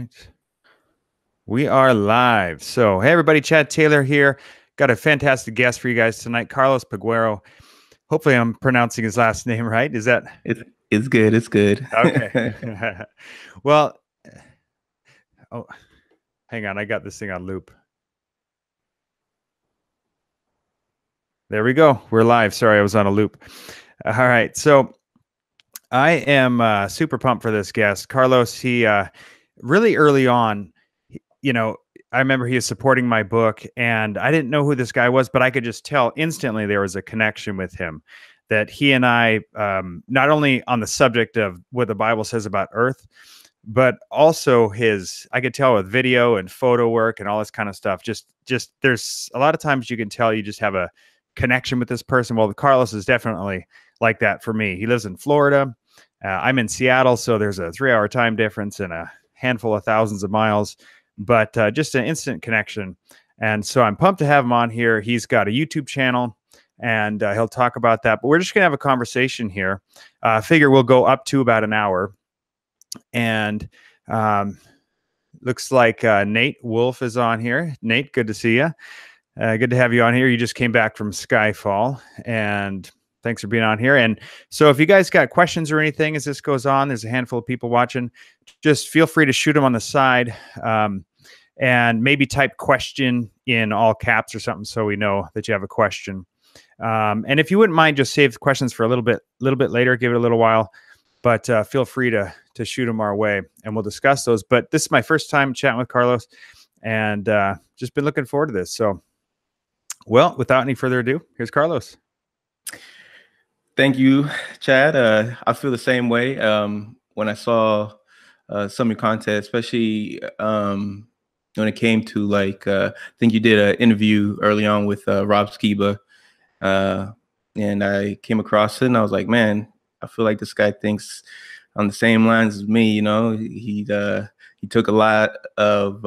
right. We are live. So, hey, everybody, Chad Taylor here. Got a fantastic guest for you guys tonight, Carlos Peguero. Hopefully, I'm pronouncing his last name right. Is that It's good. It's good. okay? Well, oh, hang on. I got this thing on loop. There we go. We're live. Sorry, I was on a loop. All right. So, I am super pumped for this guest. Carlos, he really early on, I remember he was supporting my book and I didn't know who this guy was, but I could just tell instantly there was a connection with him, that he and I, not only on the subject of what the Bible says about earth, but also I could tell with video and photo work and all this kind of stuff. Just there's a lot of times you can tell you just have a connection with this person. Well, Carlos is definitely like that for me. He lives in Florida. I'm in Seattle, so there's a 3-hour time difference and a handful of thousands of miles, but just an instant connection. And so I'm pumped to have him on here. He's got a YouTube channel, and he'll talk about that. But we're just going to have a conversation here. Figure we'll go up to about an hour. And looks like Nate Wolf is on here. Nate, good to see you. Good to have you on here. You just came back from Skyfall, and thanks for being on here. And so if you guys got questions or anything as this goes on, there's a handful of people watching. Just feel free to shoot them on the side, and maybe type question in all caps or something so we know that you have a question. And if you wouldn't mind, just save the questions for a little bit later, give it a little while. But feel free to shoot them our way, and we'll discuss those. But this is my first time chatting with Carlos, and just been looking forward to this. So, well, without any further ado, here's Carlos. Thank you, Chad. I feel the same way. When I saw some of your content, especially when it came to I think you did an interview early on with Rob Skiba, and I came across it, and I was like, man, I feel like this guy thinks on the same lines as me. You know, he took a lot of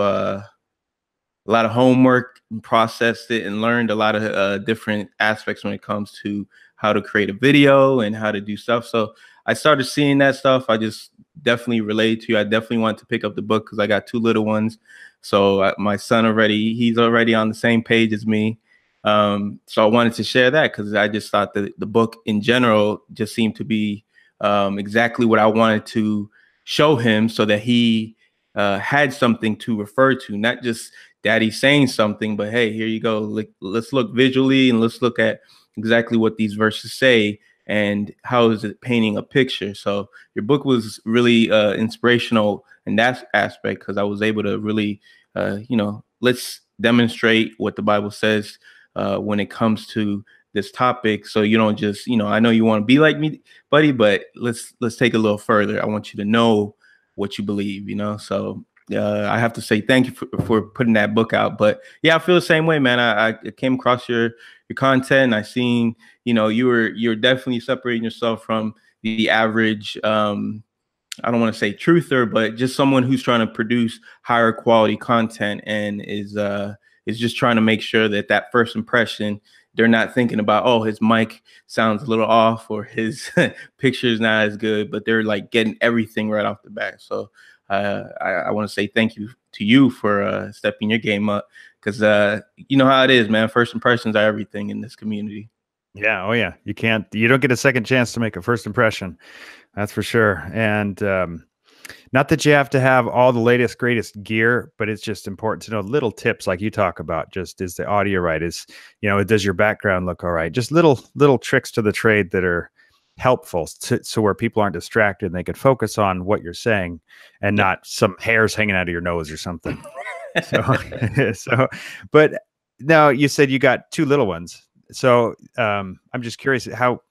homework and processed it and learned a lot of different aspects when it comes to how to create a video and how to do stuff. So I started seeing that stuff. I just definitely related to you. I definitely want to pick up the book because I got 2 little ones. So my son he's already on the same page as me. So I wanted to share that because I just thought that the book in general just seemed to be exactly what I wanted to show him, so that he had something to refer to, not just daddy saying something, but hey, here you go. Let's look visually and let's look at exactly what these verses say and how is it painting a picture. So your book was really inspirational in that aspect, because I was able to really, let's demonstrate what the Bible says when it comes to this topic. So you don't just, I know you want to be like me, buddy, but let's take a little further. I want you to know what you believe, So I have to say thank you for putting that book out. But yeah, I feel the same way, man. I came across your content, and I seen, you're definitely separating yourself from the average, I don't want to say truther, but just someone who's trying to produce higher quality content and is just trying to make sure that first impression, they're not thinking about, oh, his mic sounds a little off or his picture is not as good, but they're like getting everything right off the bat. So I want to say thank you to you for stepping your game up, because you know how it is, man. First impressions are everything in this community. Yeah. Oh, yeah. You don't get a second chance to make a first impression. That's for sure. And not that you have to have all the latest, greatest gear, but it's just important to know little tips like you talk about. Just, is the audio right? Does your background look all right? Just little tricks to the trade that are helpful so where people aren't distracted and they can focus on what you're saying and not some hairs hanging out of your nose or something. But now you said you got 2 little ones. So I'm just curious how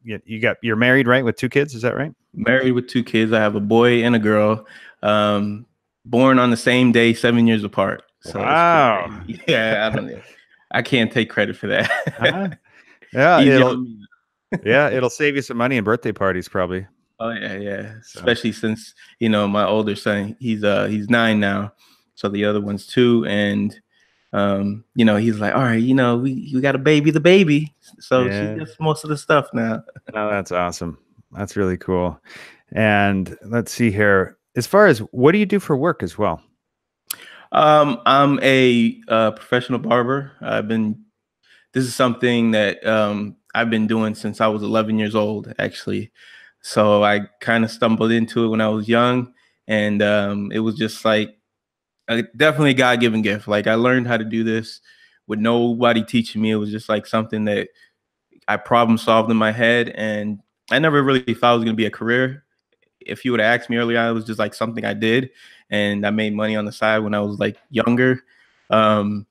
you're married, right? With 2 kids. Is that right? Married with 2 kids. I have a boy and a girl, born on the same day, 7 years apart. So wow. Yeah, I don't know. I can't take credit for that. Uh-huh. Yeah, it'll save you some money in birthday parties, probably. Oh yeah. So. Especially since my older son, he's 9 now, so the other one's 2, and he's like, all right, we got to baby the baby, so she gets most of the stuff now. Oh, that's awesome. That's really cool. And let's see here. as far as what do you do for work as well? I'm a professional barber. This is something that I've been doing since I was 11 years old, actually. So I kind of stumbled into it when I was young, and it was just like definitely a God-given gift. Like I learned how to do this with nobody teaching me. It was just like something that I problem solved in my head, and I never really thought it was going to be a career. If you would have asked me earlier, it was just like something I did, and I made money on the side when I was like younger. Um,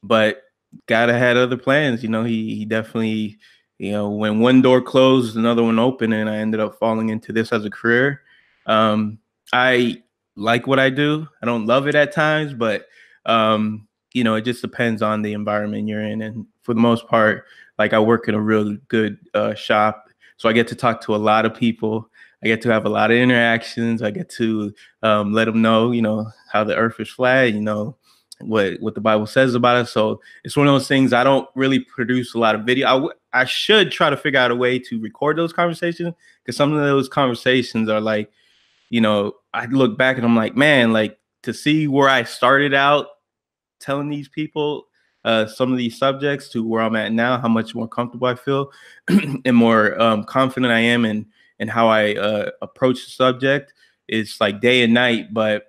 but God had other plans. He definitely, when one door closed, another one opened, and I ended up falling into this as a career. Um, I like what I do. I don't love it at times, but it just depends on the environment you're in. And for the most part, like I work in a real good shop, so I get to talk to a lot of people. I get to have a lot of interactions. I get to let them know, how the earth is flat. What the Bible says about it. So it's one of those things. I don't really produce a lot of video. I should try to figure out a way to record those conversations, because some of those conversations are like, I look back and I'm like, man, like to see where I started out telling these people some of these subjects to where I'm at now, how much more comfortable I feel and more confident I am in how I approach the subject. It's like day and night, but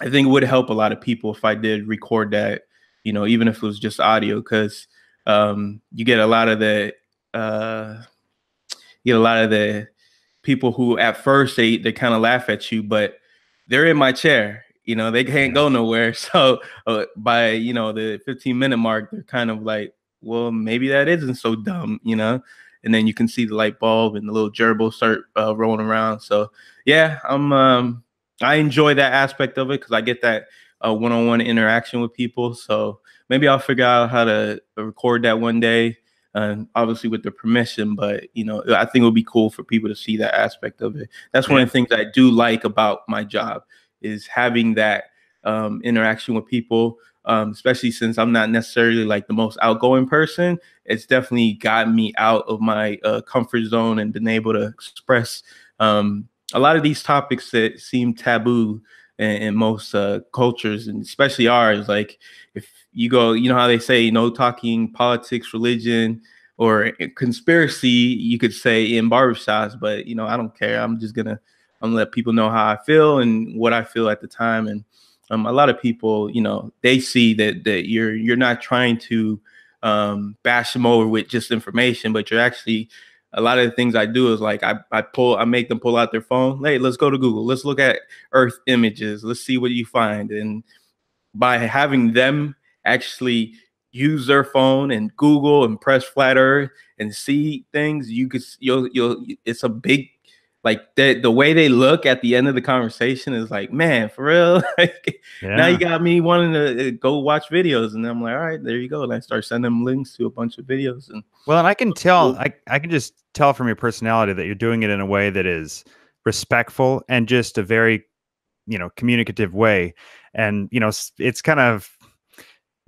I think it would help a lot of people if I did record that, even if it was just audio, because you get a lot of uh, the people who at first they kind of laugh at you, but they're in my chair. They can't Yeah. go nowhere. So by the 15-minute mark, they're kind of like, well, maybe that isn't so dumb. And then you can see the light bulb and the little gerbil start rolling around. So yeah, I enjoy that aspect of it because I get that one-on-one interaction with people. So maybe I'll figure out how to record that one day, obviously with the permission. But I think it would be cool for people to see that aspect of it. That's one Yeah. of the things I do like about my job, is having that interaction with people. Especially since I'm not necessarily like the most outgoing person, it's definitely gotten me out of my comfort zone and been able to express a lot of these topics that seem taboo in most cultures, and especially ours. Like if you go, how they say, talking politics, religion, or conspiracy, you could say in barbershops, but I don't care. I'm gonna let people know how I feel and what I feel at the time. And a lot of people, they see that you're not trying to bash them over with just information, but you're actually, a lot of the things I do is like I make them pull out their phone. Hey, let's go to Google. Let's look at Earth images. Let's see what you find. And by having them actually use their phone and Google and press flat Earth and see things, you'll it's a big, like the way they look at the end of the conversation is like, man, for real. Like, now you Yeah. got me wanting to go watch videos, and I'm like, all right, there you go. And I start sending them links to a bunch of videos, and Well, and I can tell, cool. I can just tell from your personality that you're doing it in a way that is respectful and just a very, communicative way. And, it's kind of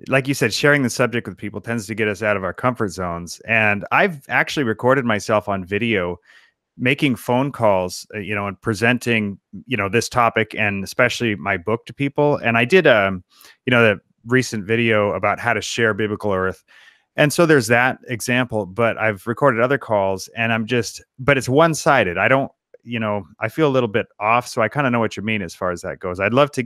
like you said, sharing the subject with people tends to get us out of our comfort zones. And I've actually recorded myself on video making phone calls, and presenting, this topic and especially my book to people. And I did, the recent video about how to share biblical earth. And so there's that example, but I've recorded other calls and but it's one sided. I don't, I feel a little bit off. So I kind of know what you mean as far as that goes. I like to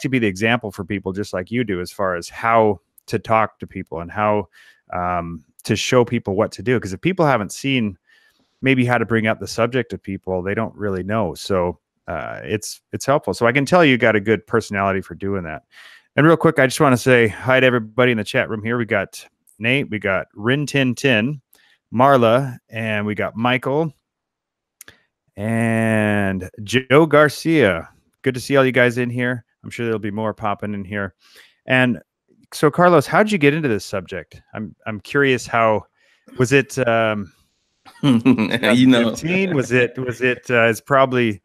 be the example for people just like you do, as far as how to talk to people and how to show people what to do. Because if people haven't seen maybe how to bring up the subject to people, they don't really know. So it's helpful. So I can tell you got a good personality for doing that. And real quick, I just want to say hi to everybody in the chat room here. We got Nate, we got Rin Tin Tin, Marla, and we got Michael and Joe Garcia. Good to see all you guys in here. I'm sure there'll be more popping in here. And so, Carlos, how'd you get into this subject? I'm curious. How was it? 2015? Was it it's probably,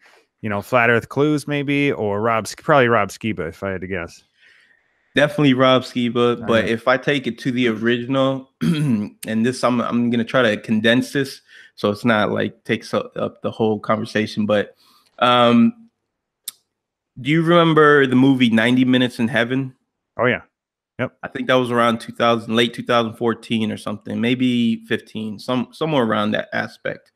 Flat Earth Clues maybe, or probably Rob Skiba, if I had to guess. Definitely Rob Skiba, All but right. if I take it to the original, and this I'm gonna try to condense this so it's not like takes up the whole conversation. But um, Do you remember the movie 90 Minutes in Heaven? Oh yeah. Yep. I think that was around 2000, late 2014 or something, maybe 15, somewhere around that aspect.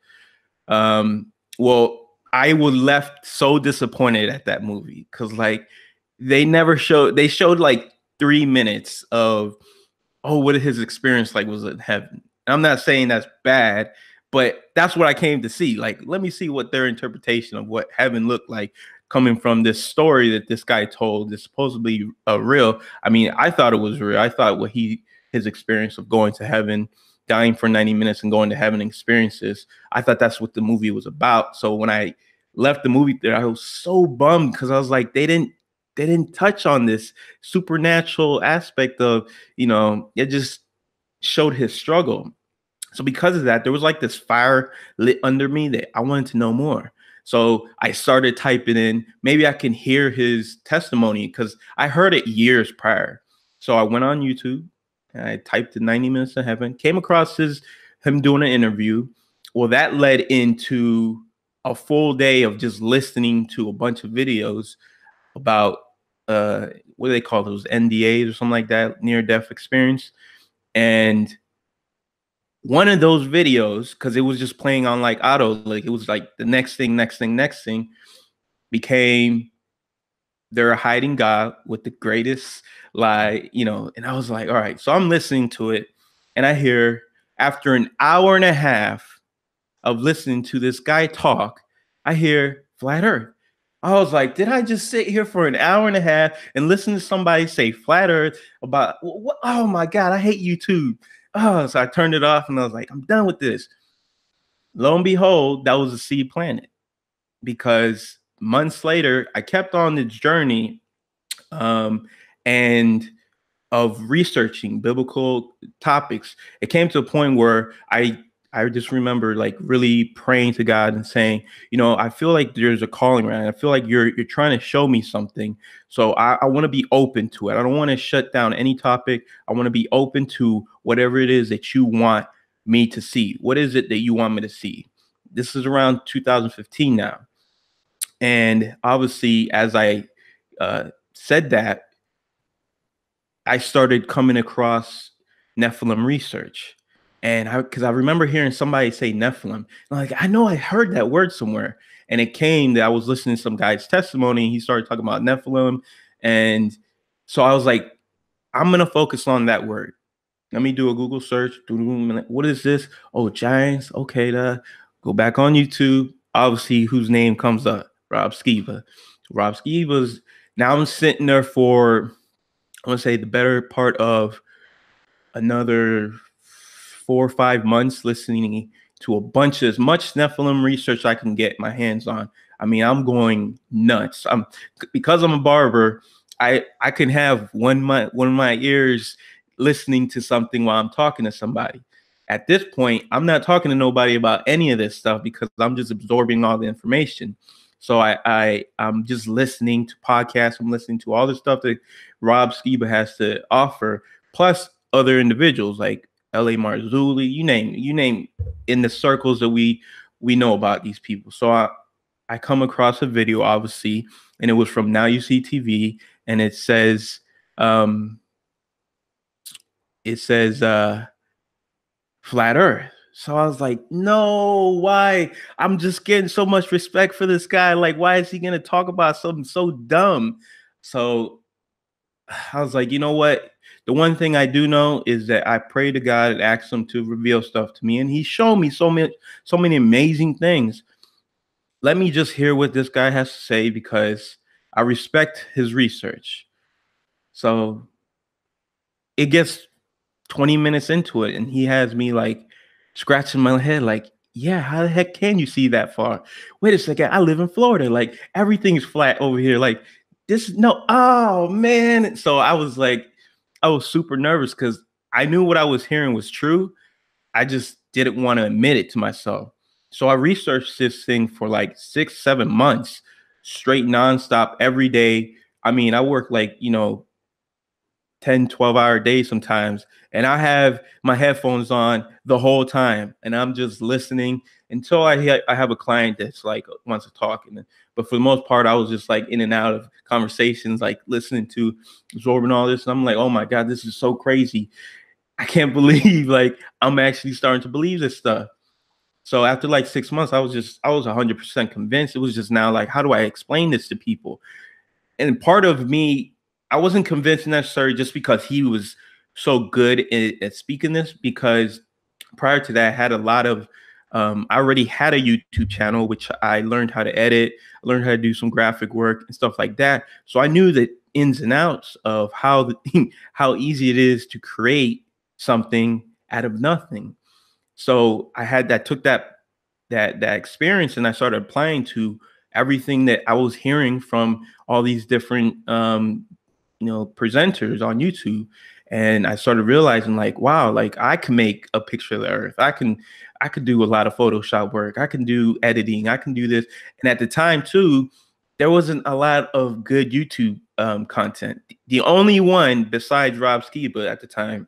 Um, well, I was left so disappointed at that movie because like they showed like 3 minutes of what his experience like was in heaven. I'm not saying that's bad, but that's what I came to see. Like, let me see what their interpretation of what heaven looked like coming from this story that this guy told is supposedly real. I mean, I thought it was real. I thought his experience of going to heaven, dying for 90 minutes and going to heaven experiences, I thought that's what the movie was about. So when I left the movie theater, I was so bummed because I was like, they didn't touch on this supernatural aspect of, it just showed his struggle. So because of that, there was like this fire lit under me that I wanted to know more. So I started typing in, maybe I can hear his testimony because I heard it years prior. So I went on YouTube and I typed in 90 Minutes of Heaven, came across him doing an interview. Well, that led into a full day of just listening to a bunch of videos about what do they call those, NDAs or something like that, near death experience. And one of those videos, because it was just playing on like auto, like it was like the next thing, became they're hiding God with the greatest lie, and I was like, all right. So I'm listening to it, and I hear, after an hour and a half of listening to this guy talk, I hear flat earth. I was like, did I just sit here for an hour and a half and listen to somebody say flat earth about what? Oh my God, I hate YouTube. Oh, so I turned it off and I was like, I'm done with this. Lo and behold, that was a seed planted, because months later, I kept on the journey, and of researching biblical topics. It came to a point where I just remember like really praying to God and saying, I feel like there's a calling around. I feel like you're trying to show me something. So I want to be open to it. I don't want to shut down any topic. I want to be open to whatever it is that you want me to see. What is it that you want me to see? This is around 2015 now. And obviously, as I said that, I started coming across Nephilim research. And because I remember hearing somebody say Nephilim, and I'm like, I know I heard that word somewhere. And it came that I was listening to some guy's testimony, and he started talking about Nephilim. And so I was like, I'm going to focus on that word. Let me do a Google search. What is this? Oh, giants. Okay, go back on YouTube. Obviously, whose name comes up? Rob Skiba. Rob Skiba's. Now I'm sitting there for, I want to say, the better part of another 4 or 5 months listening to a bunch of as much Nephilim research I can get my hands on. I mean, I'm going nuts. Because I'm a barber, I can have one of my ears listening to something while I'm talking to somebody. At this point, I'm not talking to nobody about any of this stuff because I'm just absorbing all the information. So I'm just listening to podcasts. I'm listening to all the stuff that Rob Skiba has to offer, plus other individuals like L.A. Marzulli, you name in the circles that we know about these people. So I come across a video, obviously, and it was from Now You See TV, and it says flat earth. So I was like, no, why? I'm just getting so much respect for this guy. Like, why is he going to talk about something so dumb? So I was like, you know what? The one thing I do know is that I pray to God and ask him to reveal stuff to me. And he showed me so many amazing things. Let me just hear what this guy has to say because I respect his research. So it gets 20 minutes into it, and he has me like scratching my head, like, yeah, how the heck can you see that far? Wait a second, I live in Florida. Like, everything's flat over here. Like, oh man. So I was super nervous because I knew what I was hearing was true. I just didn't want to admit it to myself. So I researched this thing for like 6, 7 months, straight nonstop every day. I mean, I worked like, 10, 12-hour days sometimes. And I have my headphones on the whole time and I'm just listening until I have a client that's like wants to talk. But for the most part, I was just like in and out of conversations, like listening to, absorbing all this. And I'm like, oh my God, this is so crazy. I can't believe like I'm actually starting to believe this stuff. So after like 6 months, I was 100% convinced. It was just now like, how do I explain this to people? And part of me, I wasn't convinced necessarily just because he was so good at speaking this, because prior to that, I had a lot of, I already had a YouTube channel, which I learned how to edit, I learned how to do some graphic work and stuff like that. So I knew the ins and outs of how easy it is to create something out of nothing. So took that experience and I started applying to everything that I was hearing from all these different presenters on YouTube. And I started realizing like, wow, like I can make a picture of the earth. I could do a lot of Photoshop work. I can do editing. I can do this. And at the time too, there wasn't a lot of good YouTube content. The only one besides Rob Skiba at the time,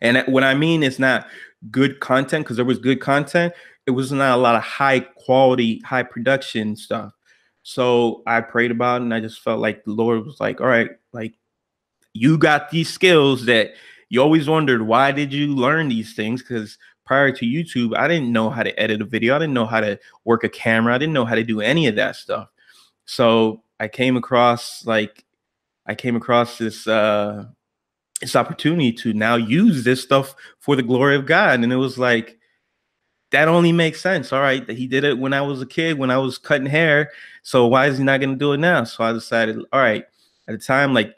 and what I mean is not good content, because there was good content. It was not a lot of high quality, high production stuff. So I prayed about it and I just felt like the Lord was like, all right, like you got these skills that you always wondered, why did you learn these things? Because prior to YouTube, I didn't know how to edit a video. I didn't know how to work a camera. I didn't know how to do any of that stuff. So I came across this opportunity to now use this stuff for the glory of God. And it was like, that only makes sense. All right, he did it when I was a kid, when I was cutting hair. So why is he not going to do it now? So I decided, all right, at the time, like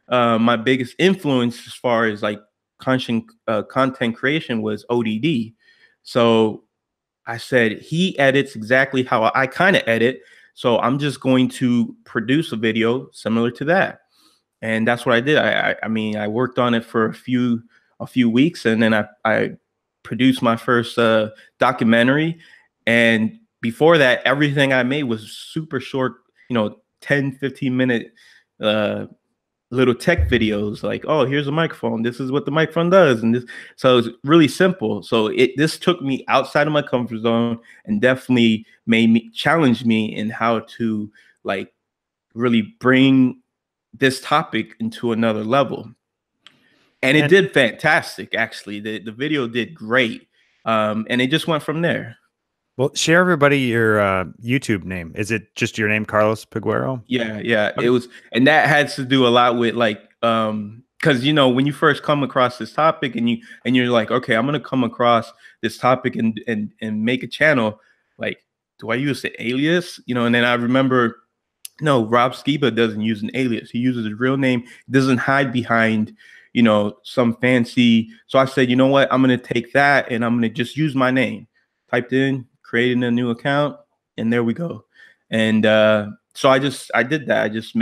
my biggest influence as far as like content creation was ODD. So I said, he edits exactly how I kind of edit. So I'm just going to produce a video similar to that. And that's what I did. I mean, I worked on it for a few weeks, and then I produced my first documentary. And before that, everything I made was super short, 10, 15-minute little tech videos like, oh, here's a microphone. This is what the microphone does. And this, so it's really simple. So this took me outside of my comfort zone and definitely challenge me in how to like really bring this topic into another level. And it did fantastic, actually. The video did great. And it just went from there. Well, share everybody your YouTube name. Is it just your name, Carlos Peguero? Yeah. It was, and that has to do a lot with like, because when you first come across this topic and you're like, okay, I'm gonna come across this topic and make a channel. Like, do I use the alias? And then I remember, no, Rob Skiba doesn't use an alias. He uses his real name. He doesn't hide behind, some fancy. So I said, you know what? I'm going to take that and I'm going to just use my name. Typed in, created a new account, and there we go. And so I did that. I just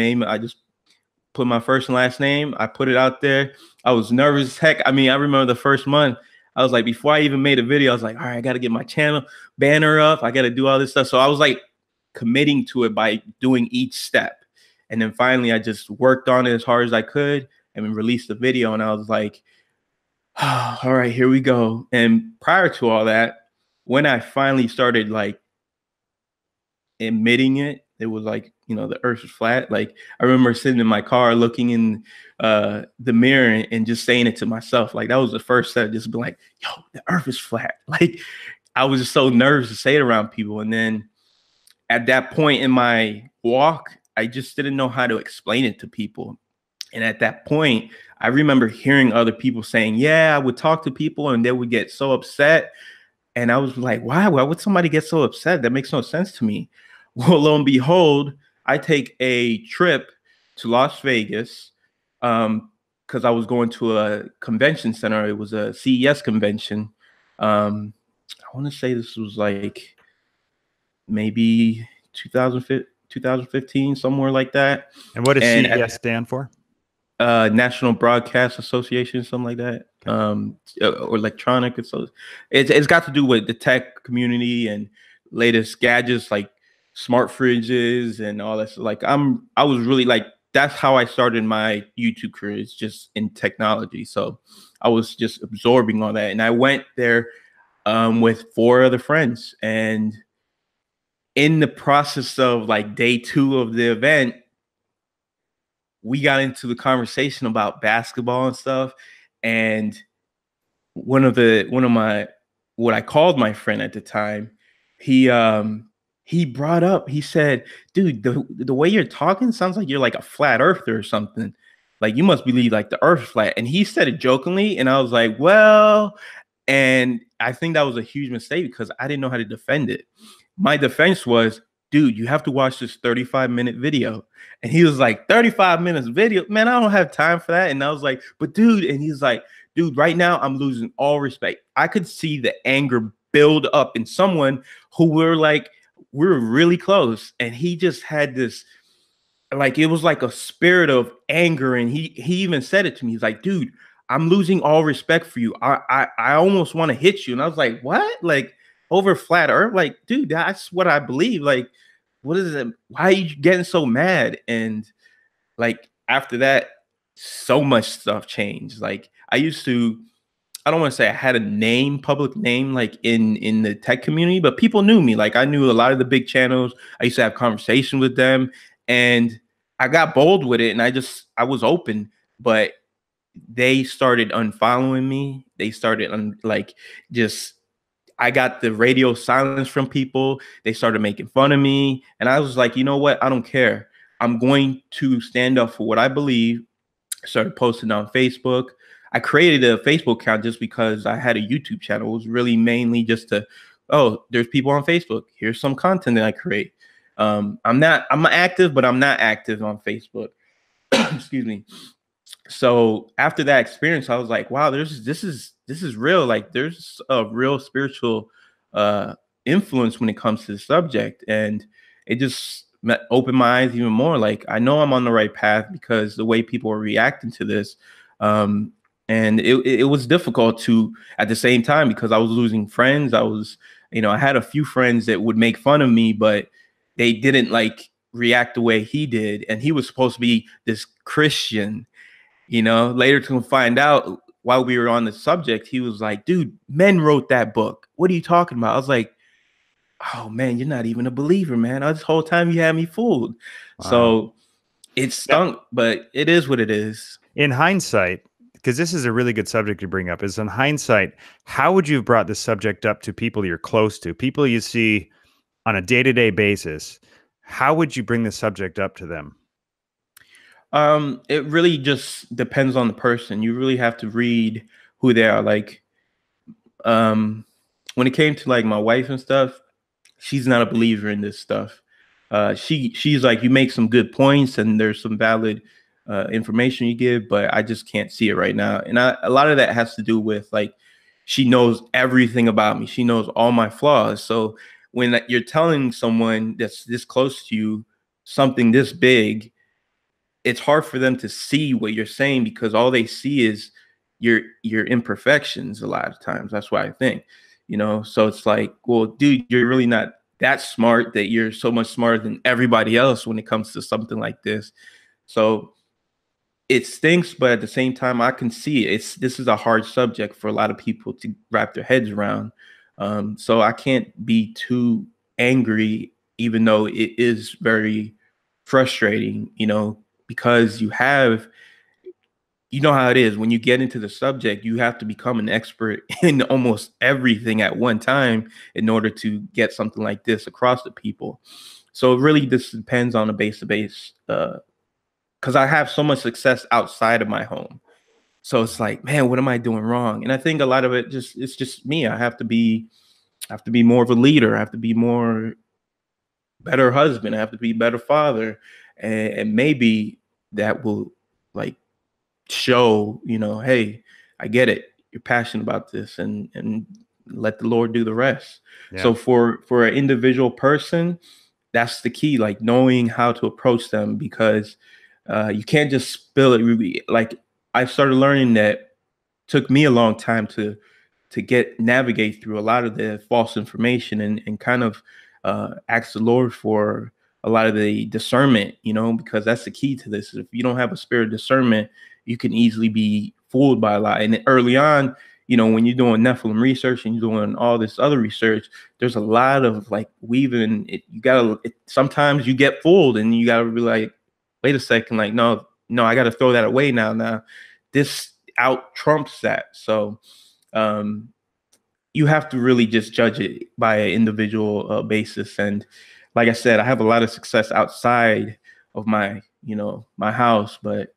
put my first and last name. I put it out there. I was nervous as heck. I mean, I remember the first month, I was like, before I even made a video, I was like, all right, I got to get my channel banner up. I got to do all this stuff. So I was like, committing to it by doing each step. And then finally I just worked on it as hard as I could and released the video. And I was like, oh, all right, here we go. And prior to all that, when I finally started like admitting it, it was like, the earth is flat. Like I remember sitting in my car looking in the mirror and just saying it to myself. Like that was the first step, just being like, yo, the earth is flat. Like I was just so nervous to say it around people. And then at that point in my walk, I just didn't know how to explain it to people. And at that point, I remember hearing other people saying, yeah, I would talk to people and they would get so upset. And I was like, why would somebody get so upset? That makes no sense to me. Well, lo and behold, I take a trip to Las Vegas because I was going to a convention center. It was a CES convention. I want to say this was like maybe 2015, somewhere like that. And what does CES stand for? National Broadcast Association, something like that. Or electronic. So it's got to do with the tech community and latest gadgets like smart fridges and all that. So like I was really like that's how I started my YouTube career. It's just in technology. So I was just absorbing all that. And I went there with four other friends. And in the process of like day two of the event, we got into the conversation about basketball and stuff. And one of my what I called my friend at the time, he he brought up, he said, dude, the way you're talking sounds like you're like a flat earther or something. Like you must believe like the earth flat. And he said it jokingly, and I was like, well, and I think that was a huge mistake because I didn't know how to defend it. My defense was, dude, you have to watch this 35-minute video. And he was like, 35 minutes video? Man, I don't have time for that. And I was like, but dude, and he's like, dude, right now I'm losing all respect. I could see the anger build up in someone who we're really close. And he just had this, like, it was like a spirit of anger. And he even said it to me. He's like, dude, I'm losing all respect for you. I almost want to hit you. And I was like, what? Like over flat earth? Like, dude, that's what I believe. Like, what is it? Why are you getting so mad? And like after that, so much stuff changed. Like I don't want to say I had a name, public name, like in the tech community, but people knew me. Like I knew a lot of the big channels. I used to have conversation with them, and I got bold with it, and I was open, but they started unfollowing me. They started like just I got the radio silence from people. They started making fun of me, and I was like, you know what? I don't care. I'm going to stand up for what I believe. I started posting on Facebook. I created a Facebook account just because I had a YouTube channel. It was really mainly just to, oh, there's people on Facebook. Here's some content that I create. I'm active, but I'm not active on Facebook. Excuse me. So after that experience, I was like, wow, this is real. Like there's a real spiritual uh influence when it comes to the subject. And it just opened my eyes even more. Like I know I'm on the right path because the way people are reacting to this. And it was difficult to at the same time because I was losing friends. I had a few friends that would make fun of me, but they didn't like react the way he did. And he was supposed to be this Christian, later to find out while we were on the subject, he was like, dude, men wrote that book. What are you talking about? I was like, oh man, you're not even a believer, man. This whole time you had me fooled. Wow. So it stunk, but it is what it is. In hindsight, because this is a really good subject to bring up, is in hindsight, how would you have brought this subject up to people you're close to, people you see on a day-to-day basis? How would you bring the subject up to them? It really just depends on the person. You really have to read who they are. Like, when it came to like my wife and stuff, she's not a believer in this stuff. She's like, you make some good points and there's some valid information you give, but I just can't see it right now. And a lot of that has to do with like she knows everything about me. She knows all my flaws. So when you're telling someone that's this close to you something this big, it's hard for them to see what you're saying because all they see is your imperfections a lot of times. That's why I think, so it's like, well, dude, you're really not that smart, that you're so much smarter than everybody else when it comes to something like this. So it stinks, but at the same time, I can see it. This is a hard subject for a lot of people to wrap their heads around. So I can't be too angry, even though it is very frustrating, because you know how it is when you get into the subject, you have to become an expert in almost everything at one time in order to get something like this across to people. So it really just depends on a base to base, because I have so much success outside of my home. So it's like, man, what am I doing wrong? And I think a lot of it's just me. I have to be more of a leader. I have to be more better husband. I have to be better father. And maybe that will like show, hey, I get it. You're passionate about this, and let the Lord do the rest. Yeah. So for an individual person, that's the key, like knowing how to approach them, because you can't just spill it. Like I started learning that took me a long time to navigate through a lot of the false information and kind of ask the Lord for a lot of the discernment, because that's the key to this. If you don't have a spirit of discernment, you can easily be fooled by a lot. And early on, when you're doing Nephilim research and you're doing all this other research, there's a lot of like weaving it. Sometimes you get fooled and you gotta be like, wait a second, like, no, I gotta throw that away now. Now this out trumps that. So you have to really just judge it by an individual basis. And like I said, I have a lot of success outside of my my house, but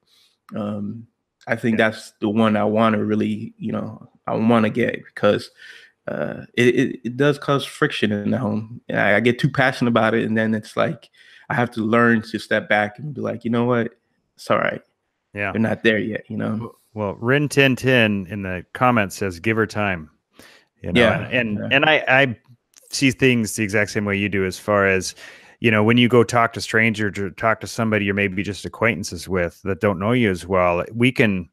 I think that's the one I want to really, I want to get, because it does cause friction in the home. And I get too passionate about it. And then it's like, I have to learn to step back and be like, you know what? It's all right. Yeah. They're not there yet, Well, Rin Tin Tin in the comments says, give her time, Yeah. and I see things the exact same way you do, as far as, when you go talk to strangers or talk to somebody you're maybe just acquaintances with that don't know you as well, we can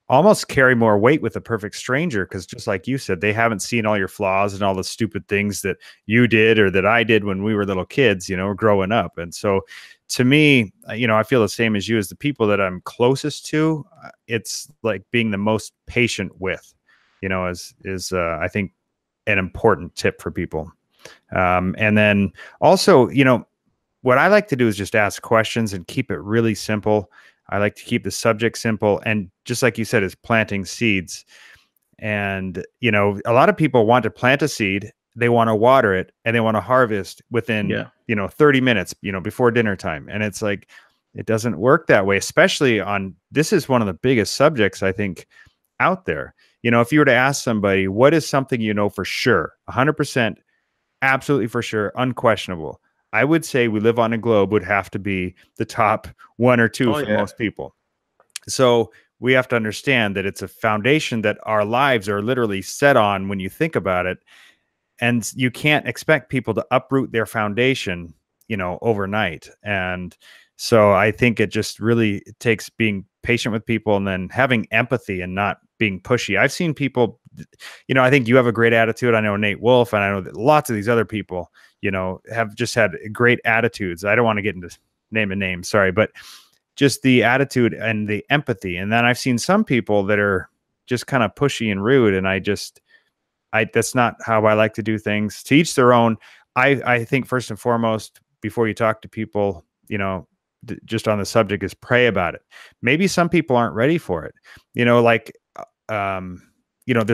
almost carry more weight with a perfect stranger, because just like you said, they haven't seen all your flaws and all the stupid things that you did or that I did when we were little kids, growing up. And so to me, I feel the same as you. As the people that I'm closest to, it's like being the most patient with, is I think an important tip for people. And then also, what I like to do is just ask questions and keep it really simple. I like to keep the subject simple. And just like you said, is planting seeds. And, a lot of people want to plant a seed, they want to water it, and they want to harvest within, 30 minutes, before dinner time. And it's like, it doesn't work that way, especially this is one of the biggest subjects, I think, out there. If you were to ask somebody, what is something for sure, 100%, absolutely for sure, unquestionable, I would say we live on a globe would have to be the top one or two for most people. So we have to understand that it's a foundation that our lives are literally set on when you think about it. And you can't expect people to uproot their foundation, overnight. And so I think it just really takes being patient with people and then having empathy and not being pushy. I've seen people, I think you have a great attitude. I know Nate Wolf, and I know that lots of these other people, have just had great attitudes. I don't want to get into naming names, sorry, but just the attitude and the empathy. And then I've seen some people that are just kind of pushy and rude. And that's not how I like to do things. To each their own. I think first and foremost, before you talk to people, just on the subject, is pray about it. Maybe some people aren't ready for it. There's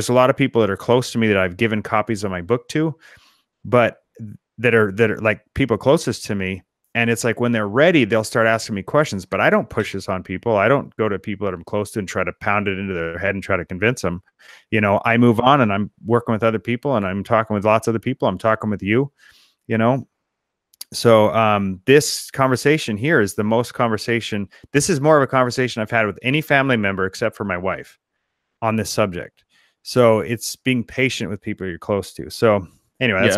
a lot of people that are close to me that I've given copies of my book to, but that are like people closest to me. And it's like, when they're ready, they'll start asking me questions, but I don't push this on people. I don't go to people that I'm close to and try to pound it into their head and try to convince them. I move on, and I'm working with other people, and I'm talking with lots of other people. I'm talking with you, So this conversation here is this is more of a conversation I've had with any family member except for my wife on this subject. So it's being patient with people you're close to. So anyway,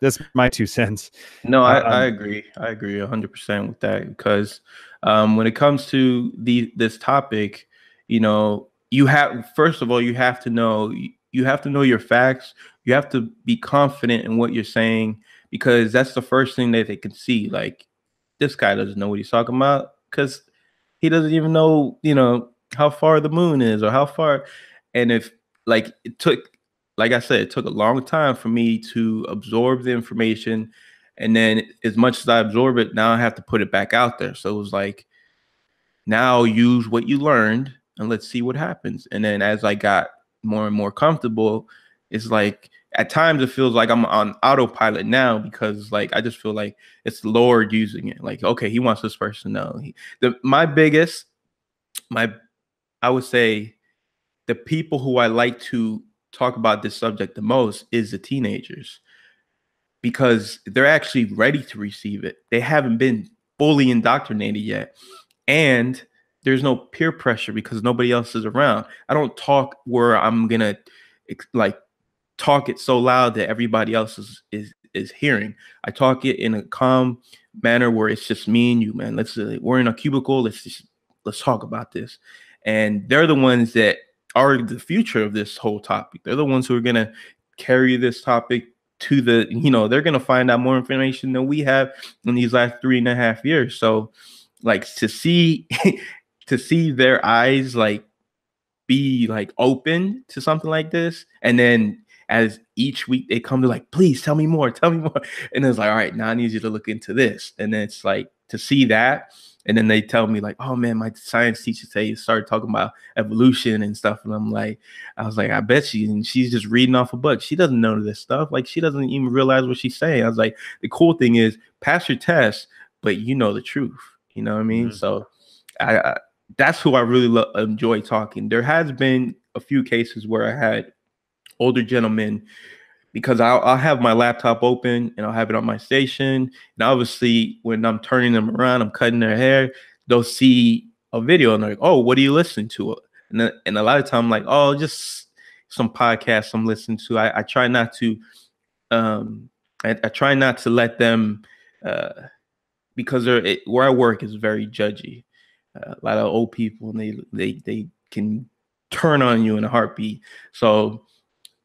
that's my 2 cents. No, I agree. I agree 100% with that, because when it comes to this topic, first of all, you have to know your facts. You have to be confident in what you're saying, because that's the first thing that they can see. Like, this guy doesn't know what he's talking about, because he doesn't even know, how far the moon is or how far. And if like like I said, it took a long time for me to absorb the information. And then as much as I absorb it, now I have to put it back out there. So it was like, now use what you learned and let's see what happens. And then as I got more and more comfortable, it's like, at times it feels like I'm on autopilot now, because like, I just feel like it's Lord using it. Like, okay, he wants this person to know. I would say the people who I like to talk about this subject the most is the teenagers, because they're actually ready to receive it. They haven't been fully indoctrinated yet. And there's no peer pressure because nobody else is around. I don't talk where I'm going to like talk it so loud that everybody else is hearing. I talk it in a calm manner where it's just me and you, man. We're in a cubicle. Let's talk about this. And they're the ones that are the future of this whole topic. They're the ones who are going to carry this topic to the, they're going to find out more information than we have in these last 3.5 years. So like to see to see their eyes like be like open to something like this, and then as each week they come to like, please tell me more, and it's like, all right, now I need you to look into this, and then it's like to see that, and then they tell me like, oh man, my science teacher say you started talking about evolution and stuff, and I was like, I bet she, and she's just reading off a book, she doesn't know this stuff, like she doesn't even realize what she's saying. I was like, the cool thing is pass your test, but you know the truth, you know what I mean? Mm-hmm. So I that's who I really enjoy talking. There has been a few cases where I had older gentlemen, because I'll have my laptop open and I'll have it on my station. And obviously, when I'm turning them around, I'm cutting their hair, they'll see a video and they're like, oh, what are you listening to? And a lot of time I'm like, oh, just some podcasts I'm listening to. I try not to, I try not to let them, because where I work is very judgy. A lot of old people, and they can turn on you in a heartbeat. So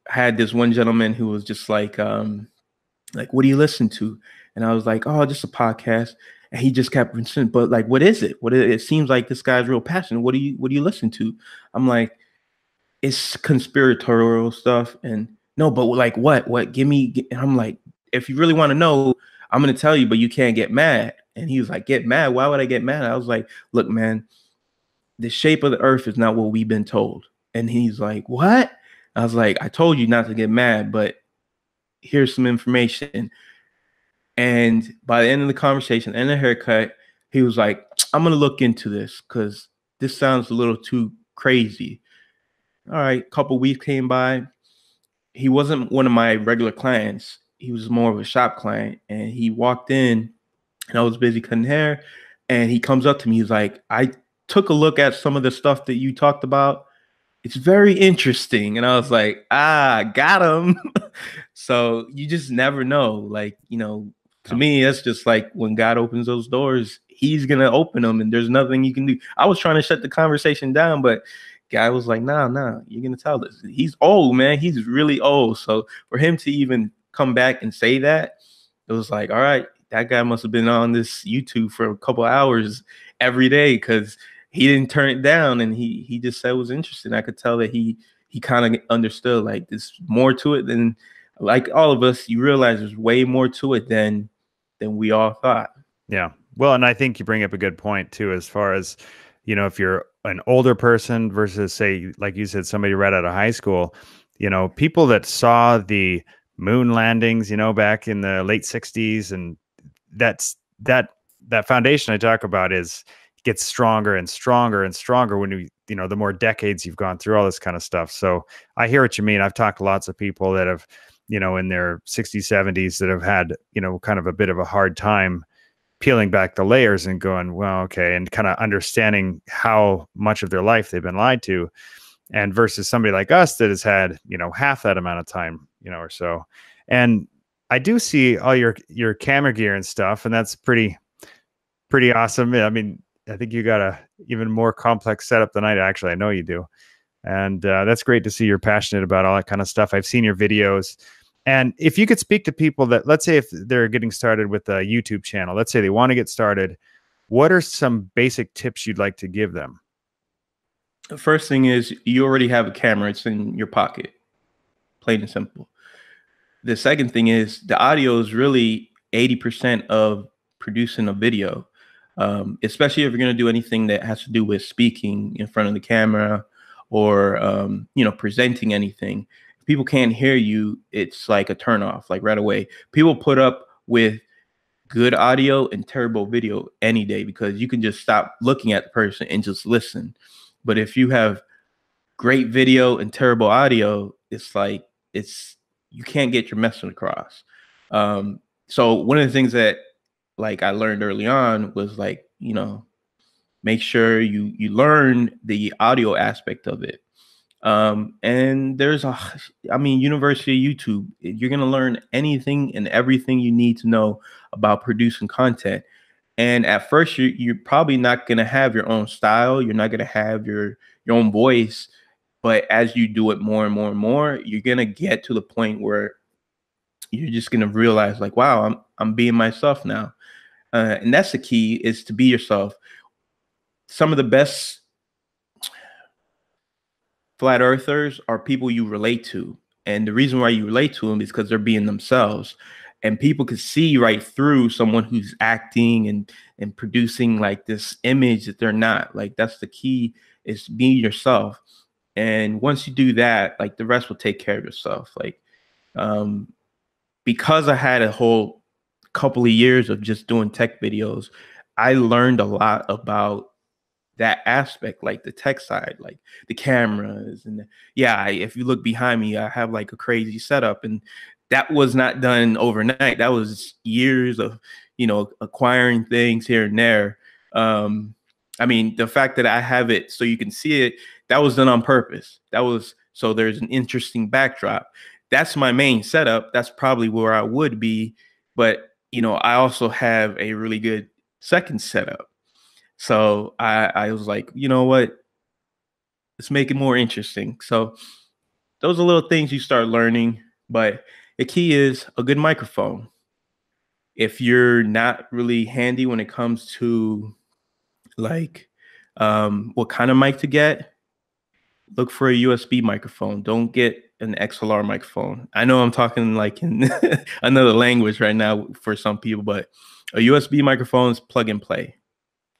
I had this one gentleman who was just like, what do you listen to? And I was like, oh, just a podcast. And he just kept saying, but like, what is it? It seems like this guy's real passionate. What do you listen to? I'm like, it's conspiratorial stuff. And no, but like what? Give me. And I'm like, if you really want to know, I'm gonna tell you, but you can't get mad. And he was like, get mad? Why would I get mad? I was like, look, man, the shape of the earth is not what we've been told. And he's like, what? I was like, I told you not to get mad, but here's some information. And by the end of the conversation and the haircut, he was like, I'm going to look into this because this sounds a little too crazy. All right, a couple weeks came by. He wasn't one of my regular clients. He was more of a shop client. And he walked in and I was busy cutting hair. And he comes up to me. He's like, I took a look at some of the stuff that you talked about. It's very interesting. And I was like, got him. So you just never know. Like, to me, that's just like when God opens those doors, he's going to open them and there's nothing you can do. I was trying to shut the conversation down, but guy was like, nah, you're going to tell this. He's old, man. He's really old. So for him to even come back and say that, it was like, all right, that guy must have been on this YouTube for a couple hours every day, because he didn't turn it down, and he just said it was interesting. I could tell that he kind of understood like there's more to it than, like all of us, you realize there's way more to it than we all thought. Yeah. Well, and I think you bring up a good point too, as far as, if you're an older person versus, say, like you said, somebody right out of high school, people that saw the moon landings, back in the late 60s, and that foundation I talk about gets stronger and stronger and stronger when the more decades you've gone through all this kind of stuff. So I hear what you mean. I've talked to lots of people that have, in their 60s, 70s, that have had, kind of a bit of a hard time peeling back the layers and going, well, okay, and kind of understanding how much of their life they've been lied to, and versus somebody like us that has had, half that amount of time, or so. And I do see all your camera gear and stuff, and that's pretty awesome. I mean, I think you got a even more complex setup than I know you do. And that's great to see you're passionate about all that kind of stuff. I've seen your videos. And if you could speak to people that, let's say if they're getting started with a YouTube channel, let's say they want to get started, what are some basic tips you'd like to give them? The first thing is you already have a camera. It's in your pocket, plain and simple. The second thing is the audio is really 80% of producing a video, especially if you're going to do anything that has to do with speaking in front of the camera or, presenting anything. If people can't hear you, it's like a turnoff, like right away. People put up with good audio and terrible video any day because you can just stop looking at the person and just listen. But if you have great video and terrible audio, it's like you can't get your message across. So one of the things that like I learned early on was like, make sure you learn the audio aspect of it. And there's University of YouTube, you're going to learn anything and everything you need to know about producing content. And at first you're probably not going to have your own style. You're not going to have your own voice. But as you do it more and more and more, you're going to get to the point where you're just gonna realize like, wow, I'm being myself now. And that's the key, is to be yourself. Some of the best flat earthers are people you relate to. And the reason why you relate to them is because they're being themselves. And people can see right through someone who's acting and producing like this image that they're not. Like that's the key, is being yourself. And once you do that, like the rest will take care of yourself. Like um because I had a whole couple of years of just doing tech videos, I learned a lot about that aspect, like the tech side, like the cameras and if you look behind me, I have like a crazy setup, and that was not done overnight. That was years of, acquiring things here and there. Um, I mean, the fact that I have it so you can see it, that was done on purpose. That was so there's an interesting backdrop. That's my main setup. That's probably where I would be, but I also have a really good second setup. So I was like, you know what? Let's make it more interesting. So those are little things you start learning, but the key is a good microphone. If you're not really handy when it comes to like what kind of mic to get, look for a USB microphone. Don't get an XLR microphone. I know I'm talking like in another language right now for some people, but a USB microphone is plug and play.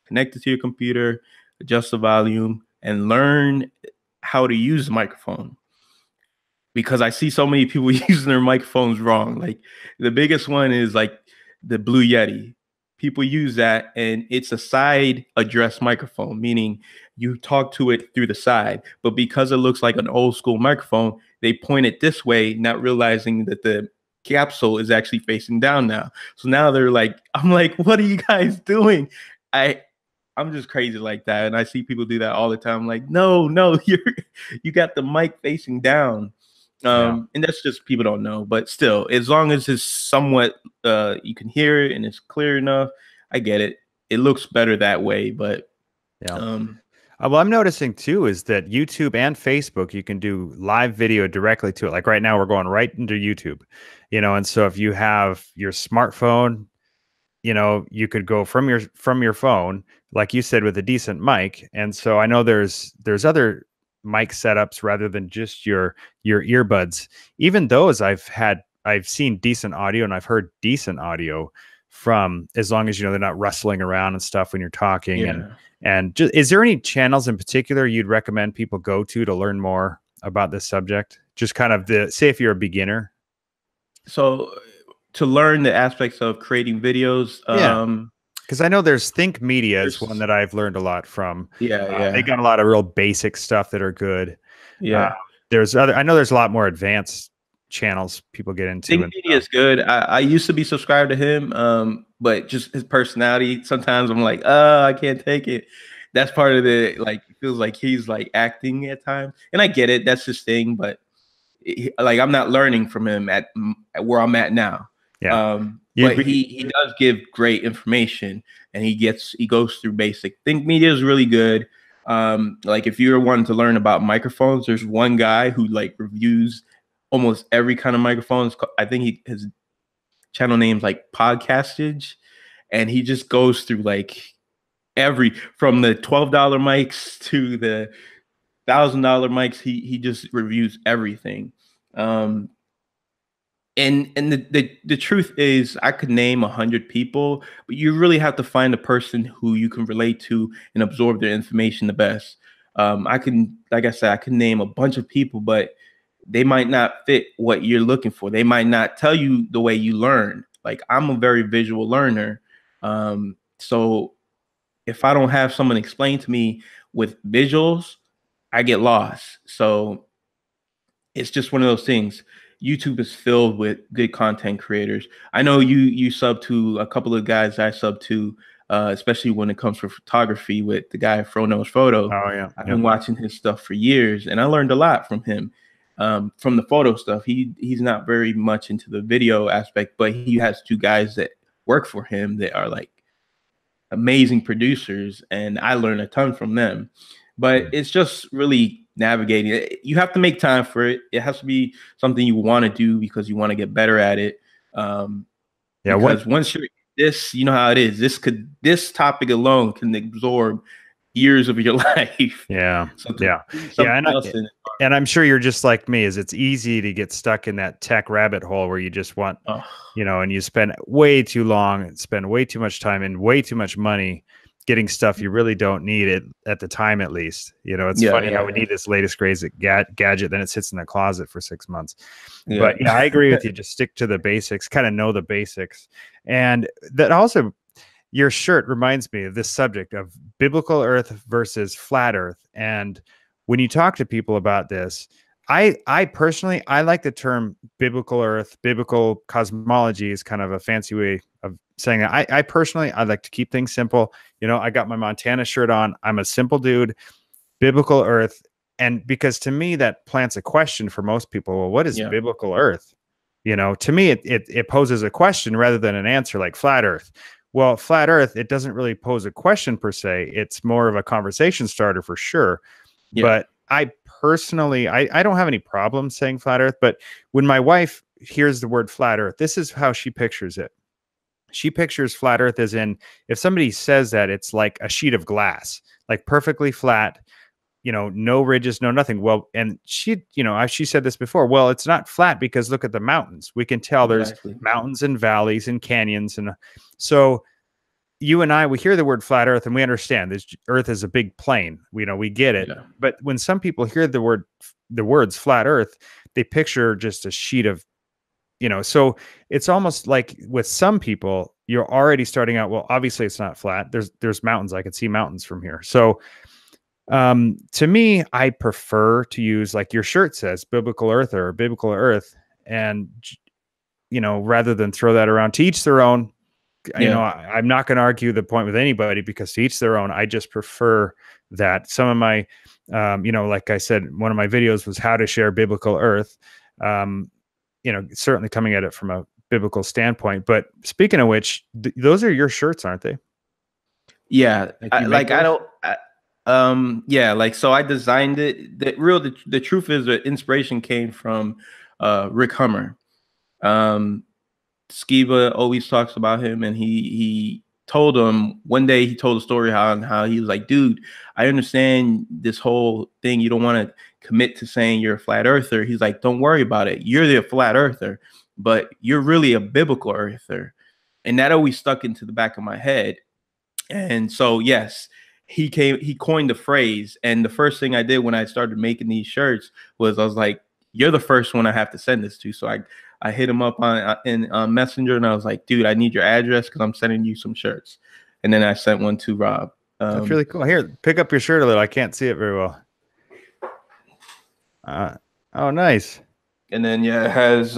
Connect it to your computer, adjust the volume, and learn how to use the microphone. Because I see so many people using their microphones wrong. Like the biggest one is like the Blue Yeti. People use that, and it's a side address microphone, meaning you talk to it through the side. But because it looks like an old school microphone, they point it this way, not realizing that the capsule is actually facing down now. So now they're like, I'm like, what are you guys doing? I I'm just crazy like that, and I see people do that all the time. I'm like, no, you got the mic facing down. Yeah. And that's just people don't know, but still, as long as it's somewhat you can hear it and it's clear enough, I get it. It looks better that way, but Yeah. um Well, I'm noticing too is that YouTube and Facebook, you can do live video directly to it. Like right now, we're going right into YouTube, and so if you have your smartphone, you could go from your phone, like you said, with a decent mic. And so I know there's other mic setups rather than just your earbuds. Even those I've seen decent audio, and I've heard decent audio from, as long as they're not rustling around and stuff when you're talking. and yeah. and just, is there any channels in particular you'd recommend people go to learn more about this subject? Just kind of say if you're a beginner. So to learn the aspects of creating videos, Yeah. Because I know there's Think Media is one there's that I've learned a lot from. yeah, They yeah, got a lot of real basic stuff that are good. Uh, yeah. I know there's a lot more advanced channels people get into Think and Media stuff. is good. I used to be subscribed to him, but just his personality, sometimes I'm like, I can't take it. That's part of the like, it feels like he's like acting at times, and I get it. That's his thing, but like I'm not learning from him at where I'm at now. Yeah. You'd But be, he does give great information, and he goes through basic. Think Media is really good. Like if you're wanting to learn about microphones, there's one guy who like reviews almost every kind of microphone. I think his channel name's like Podcastage, and he just goes through like every from the $12 mics to the $1,000 mics. He just reviews everything. Um, and the truth is, I could name 100 people, but you really have to find a person who you can relate to and absorb their information the best. I can, like I said, I can name a bunch of people, but they might not fit what you're looking for. They might not tell you the way you learn. Like I'm a very visual learner. So if I don't have someone explain to me with visuals, I get lost. So it's just one of those things. YouTube is filled with good content creators. I know you sub to a couple of guys I sub to, especially when it comes for photography with the guy Frono's Photo. oh yeah. I've Yep. been watching his stuff for years, and I learned a lot from him. From the photo stuff, he's not very much into the video aspect, but he has two guys that work for him that are like amazing producers, and I learned a ton from them. But it's just really navigating it. You have to make time for it. It has to be something you want to do because you want to get better at it. Yeah. Because once you're this, you know how it is. This topic alone can absorb years of your life. Yeah. So to Yeah. do Yeah. something else in it. And I'm sure you're just like me, is it's easy to get stuck in that tech rabbit hole where you just want, Oh, and you spend way too long and spend way too much time and way too much money getting stuff you really don't need it at the time, at least. It's yeah, funny how yeah, we need this latest crazy gadget, then it sits in the closet for 6 months. yeah, But yeah, I agree with you. Just stick to the basics, kind of know the basics. And that also, your shirt reminds me of this subject of biblical earth versus flat earth. And when you talk to people about this, I personally, I like the term biblical earth. Biblical cosmology is kind of a fancy way of saying that. I personally, I like to keep things simple. I got my Montana shirt on. I'm a simple dude. Biblical earth. And because to me, that plants a question for most people. Well, what is yeah, biblical earth? To me, it poses a question rather than an answer, like flat earth. Well, flat earth, it doesn't really pose a question per se. It's more of a conversation starter for sure. yeah, But I personally, I don't have any problem saying flat earth. But when my wife hears the word flat earth, this is how she pictures it. She pictures flat earth as in, if somebody says that, it's like a sheet of glass, like perfectly flat, no ridges, no nothing. Well, and she said this before. Well, it's not flat because look at the mountains. We can tell there's exactly. mountains and valleys and canyons. And so you and I, we hear the word flat earth and we understand this earth is a big plane. We get it. Yeah, But when some people hear the words flat earth, they picture just a sheet of, so it's almost like with some people, you're already starting out, well, obviously it's not flat. There's mountains. I can see mountains from here. So to me, I prefer to use, like your shirt says, biblical earth or biblical earth. And, rather than throw that around, to each their own. yeah, I'm not going to argue the point with anybody, because to each their own. I just prefer that. Some of my, like I said, one of my videos was how to share biblical earth. Certainly coming at it from a biblical standpoint. But speaking of which, those are your shirts, aren't they? yeah. Like you make I those? don't. Yeah, like so I designed it. The truth is the inspiration came from Rick Hummer. Um, Skiba always talks about him, and he told him one day, he told a story how he was like, dude, I understand this whole thing. You don't want to commit to saying you're a flat earther. He's like, don't worry about it. You're the flat earther, but you're really a biblical earther. And that always stuck into the back of my head. And so, yes, he coined the phrase. And the first thing I did when I started making these shirts was I was like, you're the first one I have to send this to. So I hit him up in Messenger, and I was like, dude, I need your address because I'm sending you some shirts. And then I sent one to Rob. That's really cool. Here, pick up your shirt a little. I can't see it very well. Oh, nice. And then, yeah, it has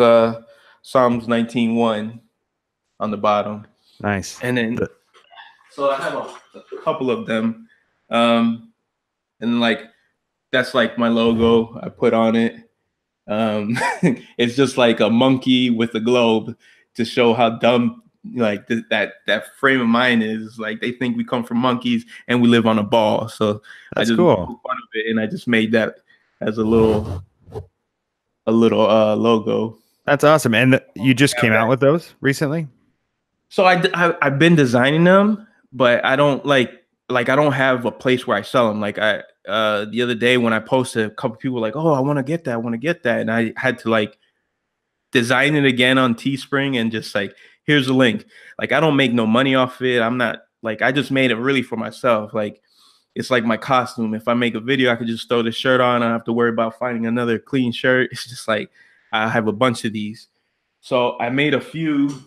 Psalms 19:1 on the bottom. Nice. And then, so I have a couple of them. And like, that's like my logo I put on it. It's just like a monkey with a globe to show how dumb like that frame of mind is. Like they think we come from monkeys and we live on a ball. So that's I just cool. made fun of it, and I just made that as a little logo. That's awesome. And you just came out with those recently? So I've been designing them, but I don't like I don't have a place where I sell them. Like the other day when I posted, a couple people were like, oh, I want to get that, and I had to like design it again on Teespring and just like, here's a link. Like I don't make no money off it. I'm not like, I just made it really for myself. Like it's like my costume. If I make a video, I could just throw the shirt on. I don't have to worry about finding another clean shirt. It's just like I have a bunch of these. So I made a few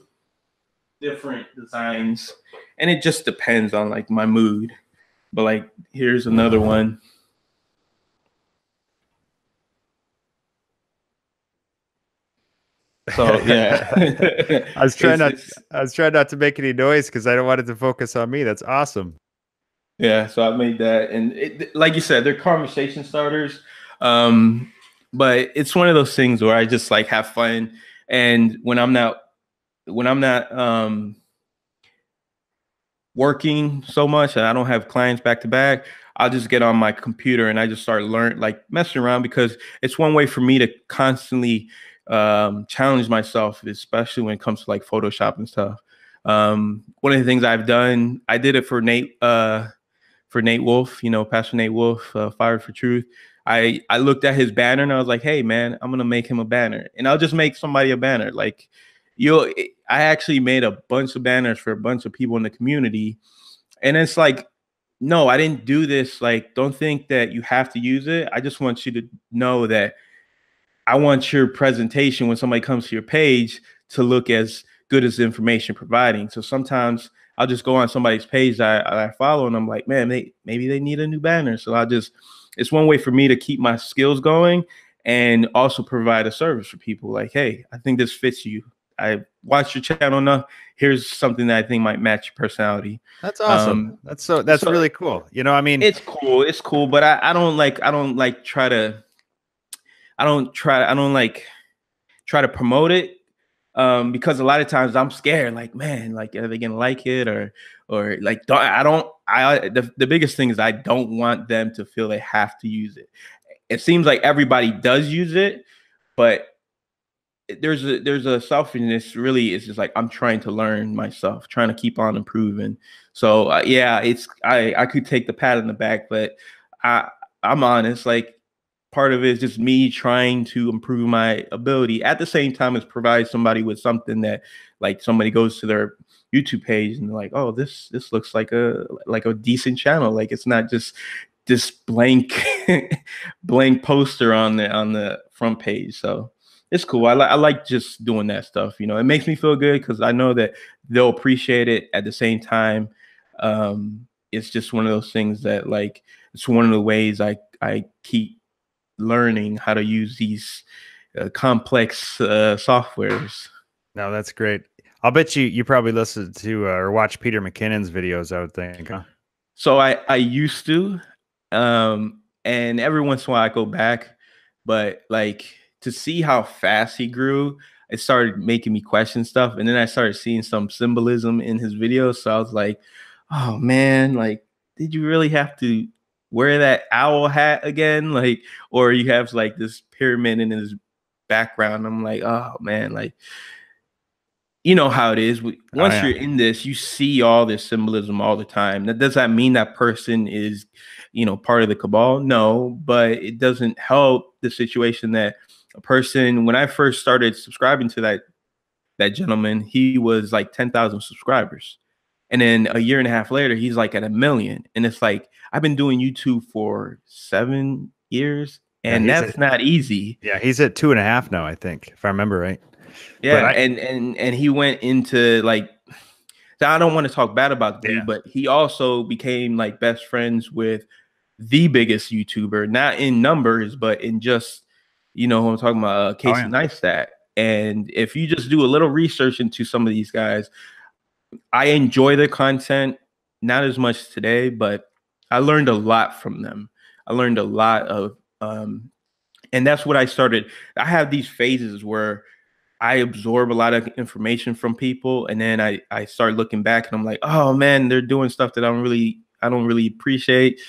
different designs, and it just depends on like my mood. But like here's another one. So yeah. I was trying not to make any noise because I don't want it to focus on me. That's awesome. Yeah, so I made that, and like you said, they're conversation starters. But it's one of those things where I just like have fun, and when I'm not working so much and I don't have clients back to back, I'll just get on my computer and I just start like messing around, because it's one way for me to constantly challenge myself, especially when it comes to like Photoshop and stuff. One of the things I've done, I did it for Nate Wolf, Pastor Nate Wolf, Fired for Truth. I looked at his banner and I was like, hey man, I'm gonna make him a banner, and I'll just make somebody a banner. Like I actually made a bunch of banners for a bunch of people in the community, and it's like, no, I didn't do this. Like, don't think that you have to use it. I just want you to know that I want your presentation when somebody comes to your page to look as good as the information providing. So sometimes I'll just go on somebody's page that I follow and I'm like, man, maybe they need a new banner. So it's one way for me to keep my skills going and also provide a service for people. Like, hey, I think this fits you. I watched your channel enough. Here's something that I think might match your personality. That's awesome. That's So really cool. I mean, it's cool, but I don't like try to I don't like try to promote it, because a lot of times I'm scared, like, man, like, are they gonna like it, or like, the biggest thing is I don't want them to feel they have to use it. It seems like everybody does use it, but there's a selfishness. Really, it's just like, I'm trying to learn myself, trying to keep on improving. So yeah, I could take the pat on the back, but I I'm honest, like, part of it is just me trying to improve my ability at the same time as provide somebody with something that, like, somebody goes to their YouTube page and they're like, oh, this looks like a decent channel. Like, it's not just this blank blank poster on the front page. So it's cool. I like just doing that stuff. It makes me feel good because I know that they'll appreciate it. At the same time, it's just one of those things that, like, it's one of the ways I keep learning how to use these complex softwares. no, that's great. I'll bet you probably listen to or watch Peter McKinnon's videos, I would think, huh? So I used to, and every once in a while I go back, but like, to see how fast he grew, it started making me question stuff, and then I started seeing some symbolism in his videos. So I was like, oh man, like, did you really have to wear that owl hat again? Like, or you have like this pyramid in his background. I'm like, oh man, like, you know how it is. Oh Once yeah. you're in this, you see all this symbolism all the time. That does that mean that person is, part of the cabal? No, but it doesn't help the situation that a person. When I first started subscribing to that gentleman, he was like 10,000 subscribers, and then a year and a half later, he's like at 1 million. And it's like, I've been doing YouTube for 7 years, Yeah, and that's not easy. he's at 2.5 now, I think, if I remember right. But Yeah, and he went into like, so I don't want to talk bad about the dude, but he also became like best friends with the biggest YouTuber, not in numbers, but in just, who I'm talking about, Casey Neistat. And if you just do a little research into some of these guys, I enjoy their content, not as much today, but I learned a lot from them. I learned a lot of, and that's what I started. I have these phases where I absorb a lot of information from people, and then I start looking back and I'm like, oh man, they're doing stuff that I don't really appreciate.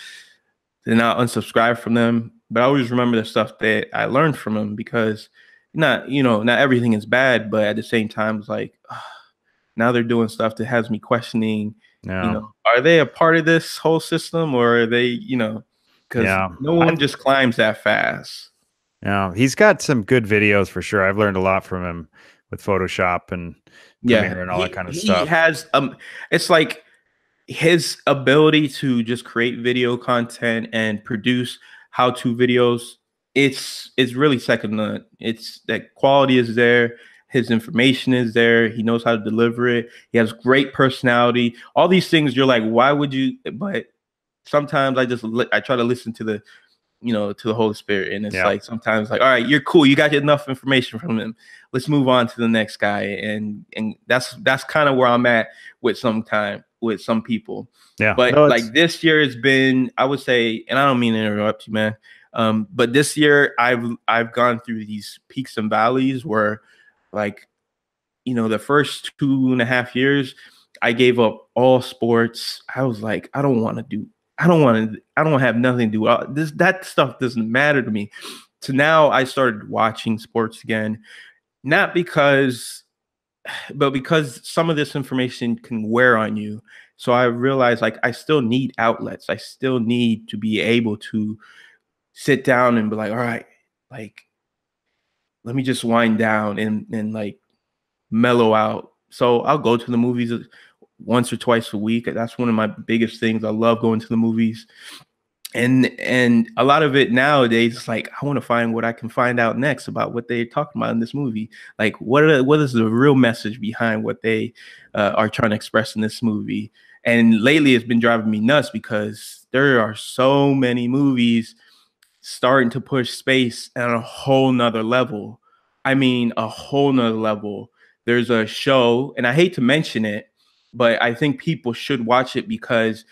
Then I'll unsubscribe from them. But I always remember the stuff that I learned from them, because not everything is bad, but at the same time, it's like, now they're doing stuff that has me questioning, are they a part of this whole system, or are they, because no one just climbs that fast. Yeah, he's got some good videos for sure. I've learned a lot from him with Photoshop and Premiere and all that kind of stuff. He has it's like his ability to just create video content and produce how-to videos. It's really second to none. It's that quality is there. His information is there. He knows how to deliver it. He has great personality. All these things, you're like, why would you? But sometimes I try to listen to the to the Holy Spirit. And it's like, sometimes like, all right, you're cool. You got enough information from him. Let's move on to the next guy. And that's kind of where I'm at with some people. Yeah. But like this year has been, I would say, and I don't mean to interrupt you, man. But this year I've gone through these peaks and valleys where, like, the first 2.5 years, I gave up all sports. I was like, I don't want to do I don't have nothing to do. This that stuff doesn't matter to me. So now I started watching sports again, not because, but because some of this information can wear on you. So I realized like I still need outlets. I still need to be able to sit down and be like, all right, like let me just wind down and like mellow out. So I'll go to the movies once or twice a week. That's one of my biggest things. I love going to the movies. And a lot of it nowadays is like I want to find what I can find out next about what they're talking about in this movie. Like what is the real message behind what they are trying to express in this movie? And lately it's been driving me nuts because there are so many movies starting to push space at a whole nother level. I mean, a whole nother level. There's a show, and I hate to mention it, but I think people should watch it because,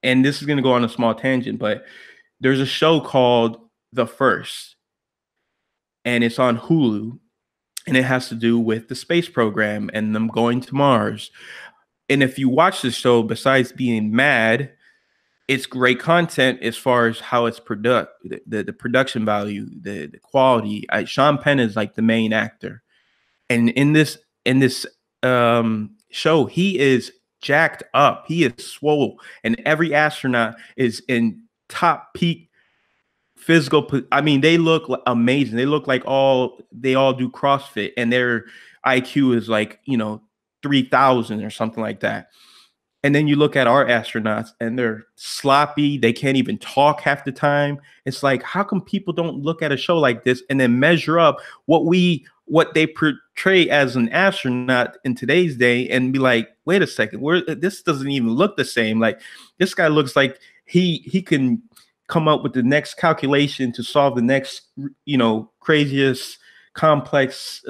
and this is going to go on a small tangent, but there's a show called The First, and it's on Hulu, and it has to do with the space program and them going to Mars. And if you watch the show, besides being mad, it's great content as far as how it's the production value, the quality. Sean Penn is like the main actor, and in this show, he is jacked up. He is swole, and every astronaut is in top peak physical. I mean, they look amazing. They look like they all do CrossFit, and their IQ is like 3,000 or something like that. And then you look at our astronauts and they're sloppy. They can't even talk half the time. It's like, how come people don't look at a show like this and then measure up what they portray as an astronaut in today's day and be like, wait a second, this doesn't even look the same. Like this guy looks like he can come up with the next calculation to solve the next, craziest complex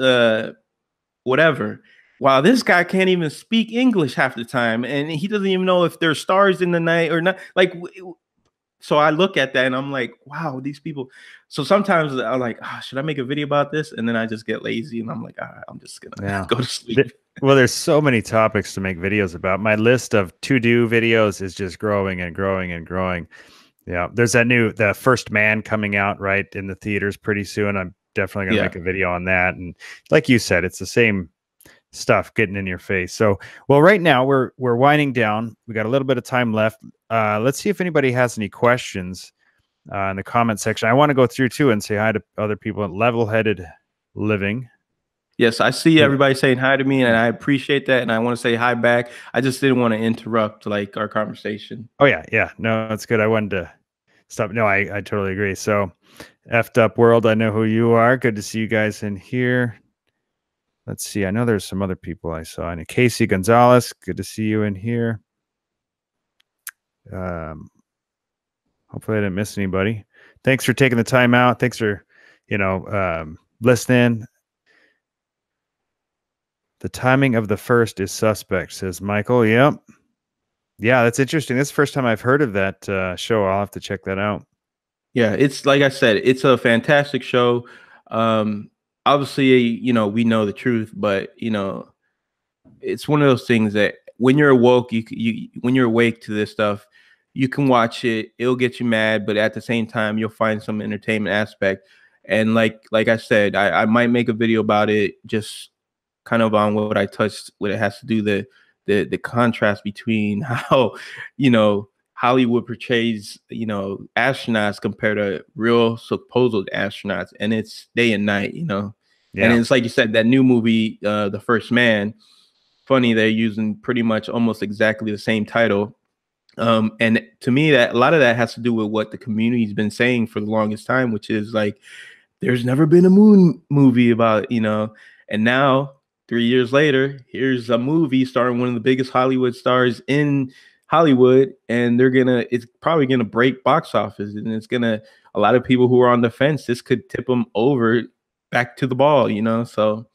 whatever. Wow, this guy can't even speak English half the time, and he doesn't even know if there's stars in the night or not. Like, so I look at that and I'm like, wow, these people. So sometimes I'm like, should I make a video about this? And then I just get lazy and I'm like, all right, I'm just gonna go to sleep. Well, there's so many topics to make videos about. My list of to-do videos is just growing and growing and growing. Yeah, there's the First Man coming out right in the theaters pretty soon. I'm definitely gonna make a video on that. And like you said, it's the same stuff getting in your face. So, well, right now we're winding down. We got a little bit of time left. Let's see if anybody has any questions in the comment section. I want to go through too and say hi to other people at Level-Headed Living. Yes, I see everybody saying hi to me, and I appreciate that, and I want to say hi back. I just didn't want to interrupt like our conversation. Oh yeah, no, that's good. I wanted to stop. No, I totally agree. So, effed up world, I know who you are. Good to see you guys in here. Let's see. I know there's some other people I saw. And Casey Gonzalez, good to see you in here. Hopefully I didn't miss anybody. Thanks for taking the time out. Thanks for, listening. The timing of the first is suspect, says Michael. Yep. Yeah, that's interesting. That's the first time I've heard of that show. I'll have to check that out. Yeah, it's like I said, it's a fantastic show. Obviously, we know the truth, but it's one of those things that when you're awoke, when you're awake to this stuff, you can watch it. It'll get you mad, but at the same time, you'll find some entertainment aspect. And like I said, I might make a video about it, just kind of on what I touched, what it has to do the contrast between how Hollywood portrays astronauts compared to real supposed astronauts, and it's day and night, Yeah. And it's like you said, that new movie, The First Man. Funny, they're using pretty much almost exactly the same title. And to me, that a lot of that has to do with what the community's been saying for the longest time, which is like, there's never been a moon movie about, and now 3 years later, here's a movie starring one of the biggest Hollywood stars in Hollywood, and it's probably gonna break box office, and a lot of people who are on the fence, this could tip them over back to the ball, so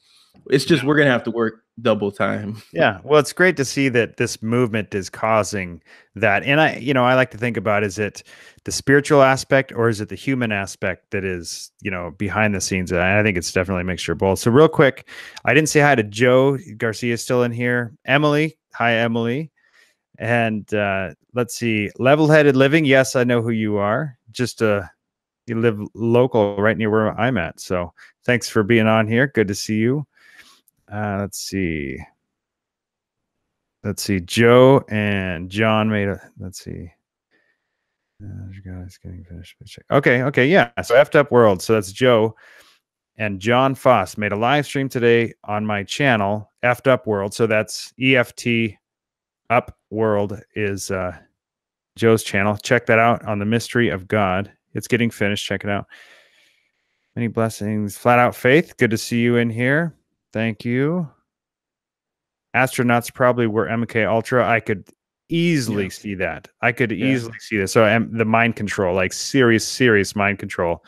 it's just, we're gonna have to work double time. Yeah. Well, it's great to see that this movement is causing that. And I like to think about, is it the spiritual aspect or is it the human aspect that is, behind the scenes? And I think it's definitely a mixture of both. So real quick, I didn't say hi to Joe Garcia, still in here. Emily. Hi, Emily. And let's see, level-headed living. Yes, I know who you are. Just you live local, right near where I'm at. So thanks for being on here. Good to see you. Let's see. Let's see. Joe and John made a. Let's see. Guys getting finished. Okay. Okay. Yeah. So effed up world. So that's Joe and John Foss made a live stream today on my channel, effed up world. So that's EFT up world is Joe's channel. Check that out on the mystery of God. It's getting finished. Check it out. Many blessings. Flat out faith. Good to see you in here. Thank you. Astronauts probably were MK Ultra. I could easily see that. I could easily see this. So the mind control, like serious mind control.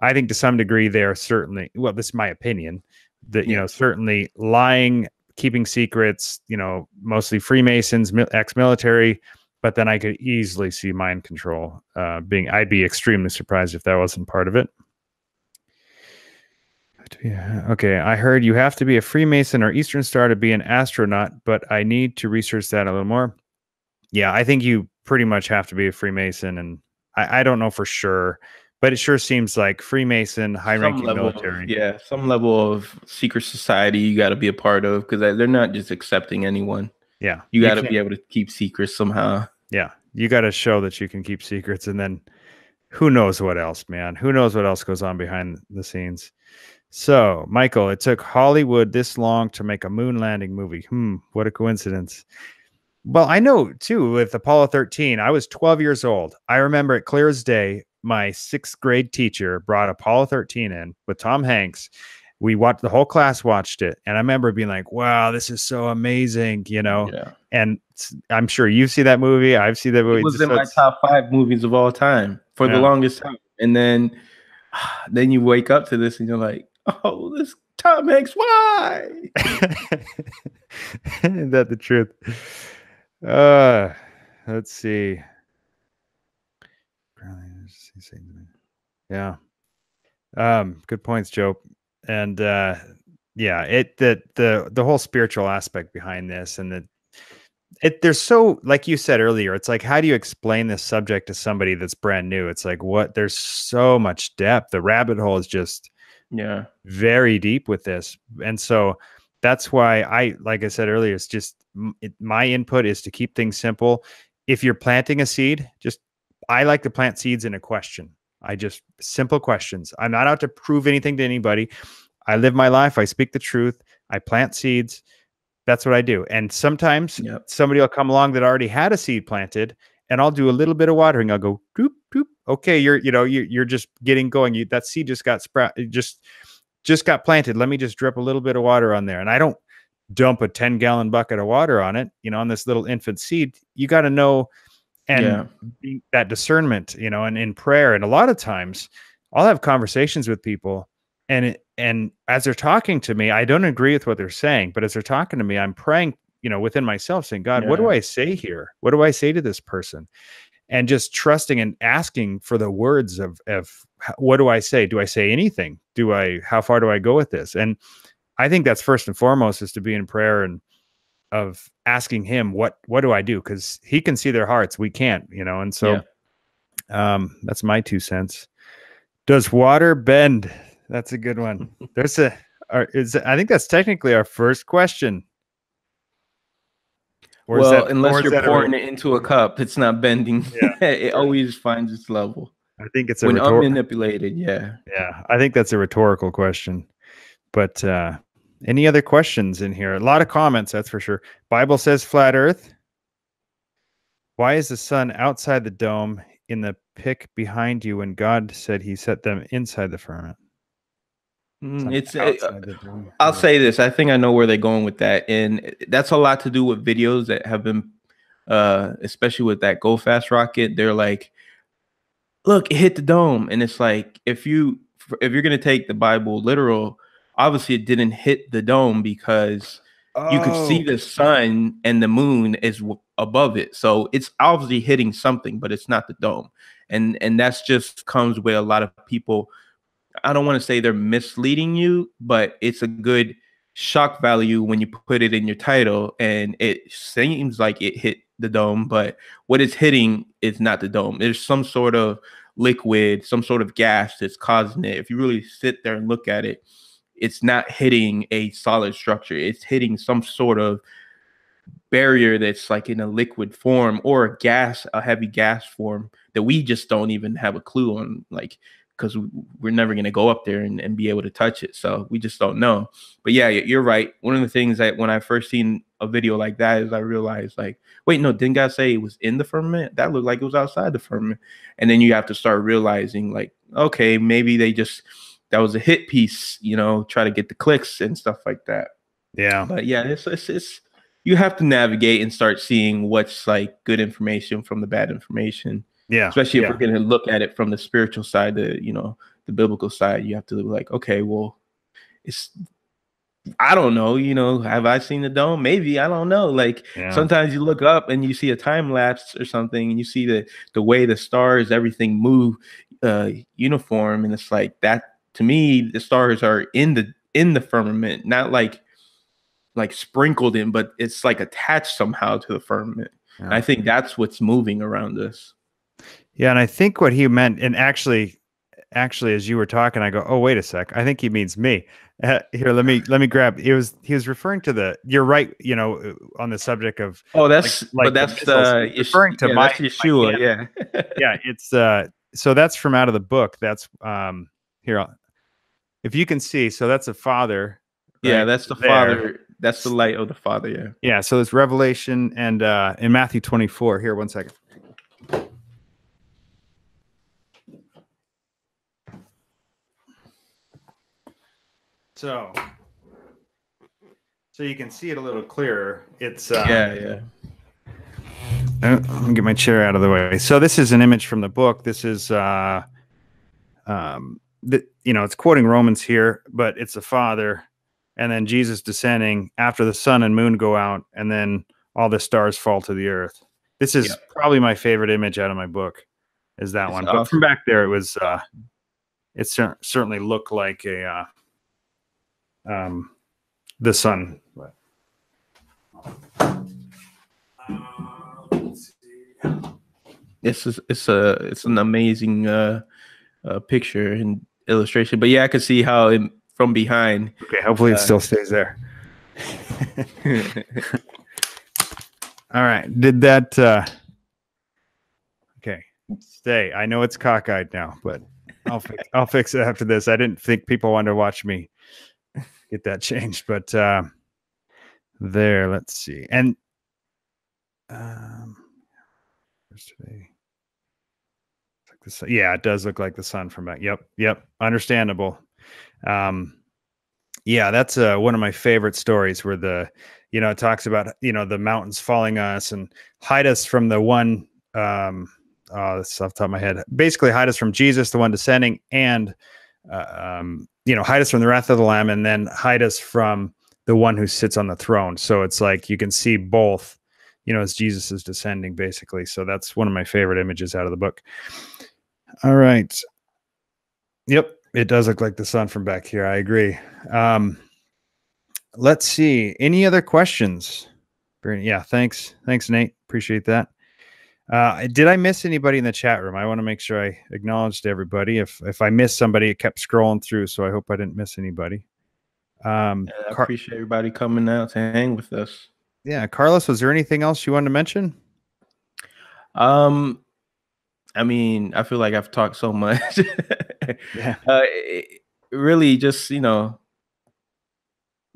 I think to some degree they are certainly, well, this is my opinion, that, you know, certainly lying, keeping secrets, you know, mostly Freemasons, ex-military, but then I could easily see mind control being, I'd be extremely surprised if that wasn't part of it. Yeah. Okay. I heard you have to be a Freemason or Eastern Star to be an astronaut, but I need to research that a little more. Yeah, I think you pretty much have to be a Freemason, and I don't know for sure, but it sure seems like Freemason, high-ranking military. Some level of secret society you got to be a part of, because they're not just accepting anyone. Yeah, you got to be able to keep secrets somehow. Yeah, you got to show that you can keep secrets, and then who knows what else, man? Who knows what else goes on behind the scenes? So, Michael, it took Hollywood this long to make a moon landing movie. What a coincidence. Well, I know too, with Apollo 13, I was 12 years old. I remember it clear as day. My 6th grade teacher brought Apollo 13 in with Tom Hanks. We watched, the whole class watched it. And I remember being like, wow, this is so amazing, you know? Yeah. And I'm sure you've seen that movie. I've seen that movie. It was in my top 5 movies of all time for the longest time. And then you wake up to this and you're like, oh, this Tom Hanks, why? Isn't that the truth? Let's see. Yeah. Good points, Joe. And yeah, the whole spiritual aspect behind this, and there's so, like you said earlier, it's like, how do you explain this subject to somebody that's brand new? It's like, there's so much depth. The rabbit hole is just very deep with this. And so that's why like I said earlier, it's just my input is to keep things simple. If you're planting a seed, I like to plant seeds in a question. Simple questions. I'm not out to prove anything to anybody. I live my life. I speak the truth. I plant seeds. That's what I do. And sometimes somebody will come along that already had a seed planted, and I'll do a little bit of watering. I'll go doop doop. Okay, you're just getting going. That seed just got just got planted. Let me just drip a little bit of water on there. And I don't dump a 10-gallon bucket of water on it, on this little infant seed. You got to know, and that discernment, and in prayer. And a lot of times I'll have conversations with people, and as they're talking to me, I don't agree with what they're saying, but as they're talking to me, I'm praying, within myself, saying, God, what do I say here? What do I say to this person? And just trusting and asking for the words of what do I say? Do I say anything? How far do I go with this? And I think that's first and foremost, is to be in prayer and of asking him, what do I do? Because he can see their hearts. We can't, and so that's my 2 cents. Does water bend? That's a good one. I think that's technically our first question. Unless you're pouring it into a cup, it's not bending. It always finds its level. I think it's when unmanipulated. Yeah. I think that's a rhetorical question. But any other questions in here? A lot of comments, that's for sure. Bible says flat Earth. Why is the sun outside the dome in the pic behind you when God said he set them inside the firmament? I'll say this. I think I know where they're going with that. And that's a lot to do with videos that have been, especially with that Go Fast rocket. They're like, look, it hit the dome. And it's like, if you're going to take the Bible literal, obviously it didn't hit the dome, because you could see the sun and the moon is above it. So it's obviously hitting something, but it's not the dome. And that's just comes with a lot of people. I don't want to say they're misleading you, but it's a good shock value when you put it in your title, and it seems like it hit the dome, but what it's hitting is not the dome. There's some sort of liquid, some sort of gas that's causing it. If you really sit there and look at it, it's not hitting a solid structure. It's hitting some sort of barrier that's like in a liquid form or a heavy gas form that we just don't even have a clue on, like, because we're never going to go up there and be able to touch it. So we just don't know. But yeah, you're right. One of the things that when I first seen a video like that is I realized, like, wait, no, didn't God say it was in the firmament? That looked like it was outside the firmament. And then you have to start realizing, like, okay, maybe that was a hit piece, try to get the clicks and stuff like that. Yeah. But yeah, it's you have to navigate and start seeing what's like good information from the bad information. Yeah. Especially if Yeah. we're going to look at it from the spiritual side, the biblical side. You have to be like, okay, well, I don't know, have I seen the dome? Maybe, I don't know. Like Yeah. sometimes you look up and you see a time lapse or something, and you see the way the stars, everything move uniform, and it's like that. To me, the stars are in the firmament, not like sprinkled in, but it's like attached somehow to the firmament. Yeah. And I think that's what's moving around us. Yeah, and I think what he meant, and actually, as you were talking, I go, "Oh, wait a sec! I think he means me." Here, let me grab. He was referring to the. You're right. On the subject of Oh, that's the missiles. He's referring to that's my Yeshua. camera. Yeah, Yeah, it's so that's from out of the book. That's here. If you can see, so that's a father, yeah, right? that's the There. Father. That's the light of the Father. Yeah. Yeah, so it's Revelation and in Matthew 24. Here, one second. So you can see it a little clearer. It's yeah. Let me get my chair out of the way. So this is an image from the book. This is it's quoting Romans here, but it's the Father, and then Jesus descending after the sun and moon go out, and then all the stars fall to the earth. This is probably my favorite image out of my book, is that one. Awesome. But from back there, it was it certainly looked like a the sun. It's an amazing picture and illustration. But yeah, I can see how from behind. Okay, hopefully it still stays there. All right. Did that okay. Stay. I know it's cockeyed now, but I'll fix it after this. I didn't think people wanted to watch me get that changed, but there, let's see. And where's today? Like this, yeah, it does look like the sun from back. Yep. Understandable. Yeah, that's one of my favorite stories where it talks about, the mountains falling on us and hide us from the one, that's off the top of my head. Basically, hide us from Jesus, the one descending, and, hide us from the wrath of the Lamb, and then hide us from the one who sits on the throne. So it's like you can see both, as Jesus is descending, basically. So that's one of my favorite images out of the book. All right. Yep. It does look like the sun from back here. I agree. Let's see. Any other questions? Yeah. Thanks, Nate. Appreciate that. Did I miss anybody in the chat room? I want to make sure I acknowledged everybody. If I missed somebody, it kept scrolling through, so I hope I didn't miss anybody. I appreciate everybody coming out to hang with us. Yeah, Carlos, was there anything else you wanted to mention? I mean, I feel like I've talked so much. Yeah. Really just,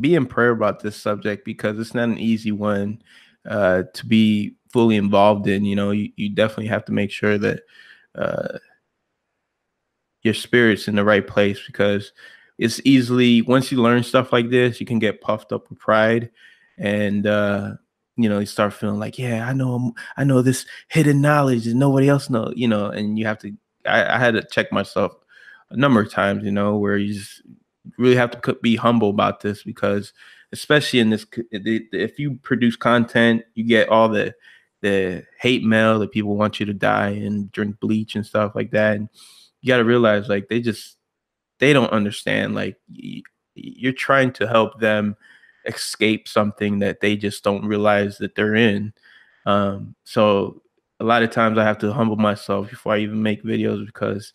be in prayer about this subject, because it's not an easy one to be fully involved in. You definitely have to make sure that your spirit's in the right place, because it's easily, once you learn stuff like this, you can get puffed up with pride, and you start feeling like, yeah, I know this hidden knowledge and nobody else knows, and you have to, I had to check myself a number of times, where you just really have to be humble about this, because especially in this, if you produce content, you get all the hate mail that people want you to die and drink bleach and stuff like that. And you got to realize, like, they don't understand, like, you're trying to help them escape something that they just don't realize that they're in. So a lot of times I have to humble myself before I even make videos, because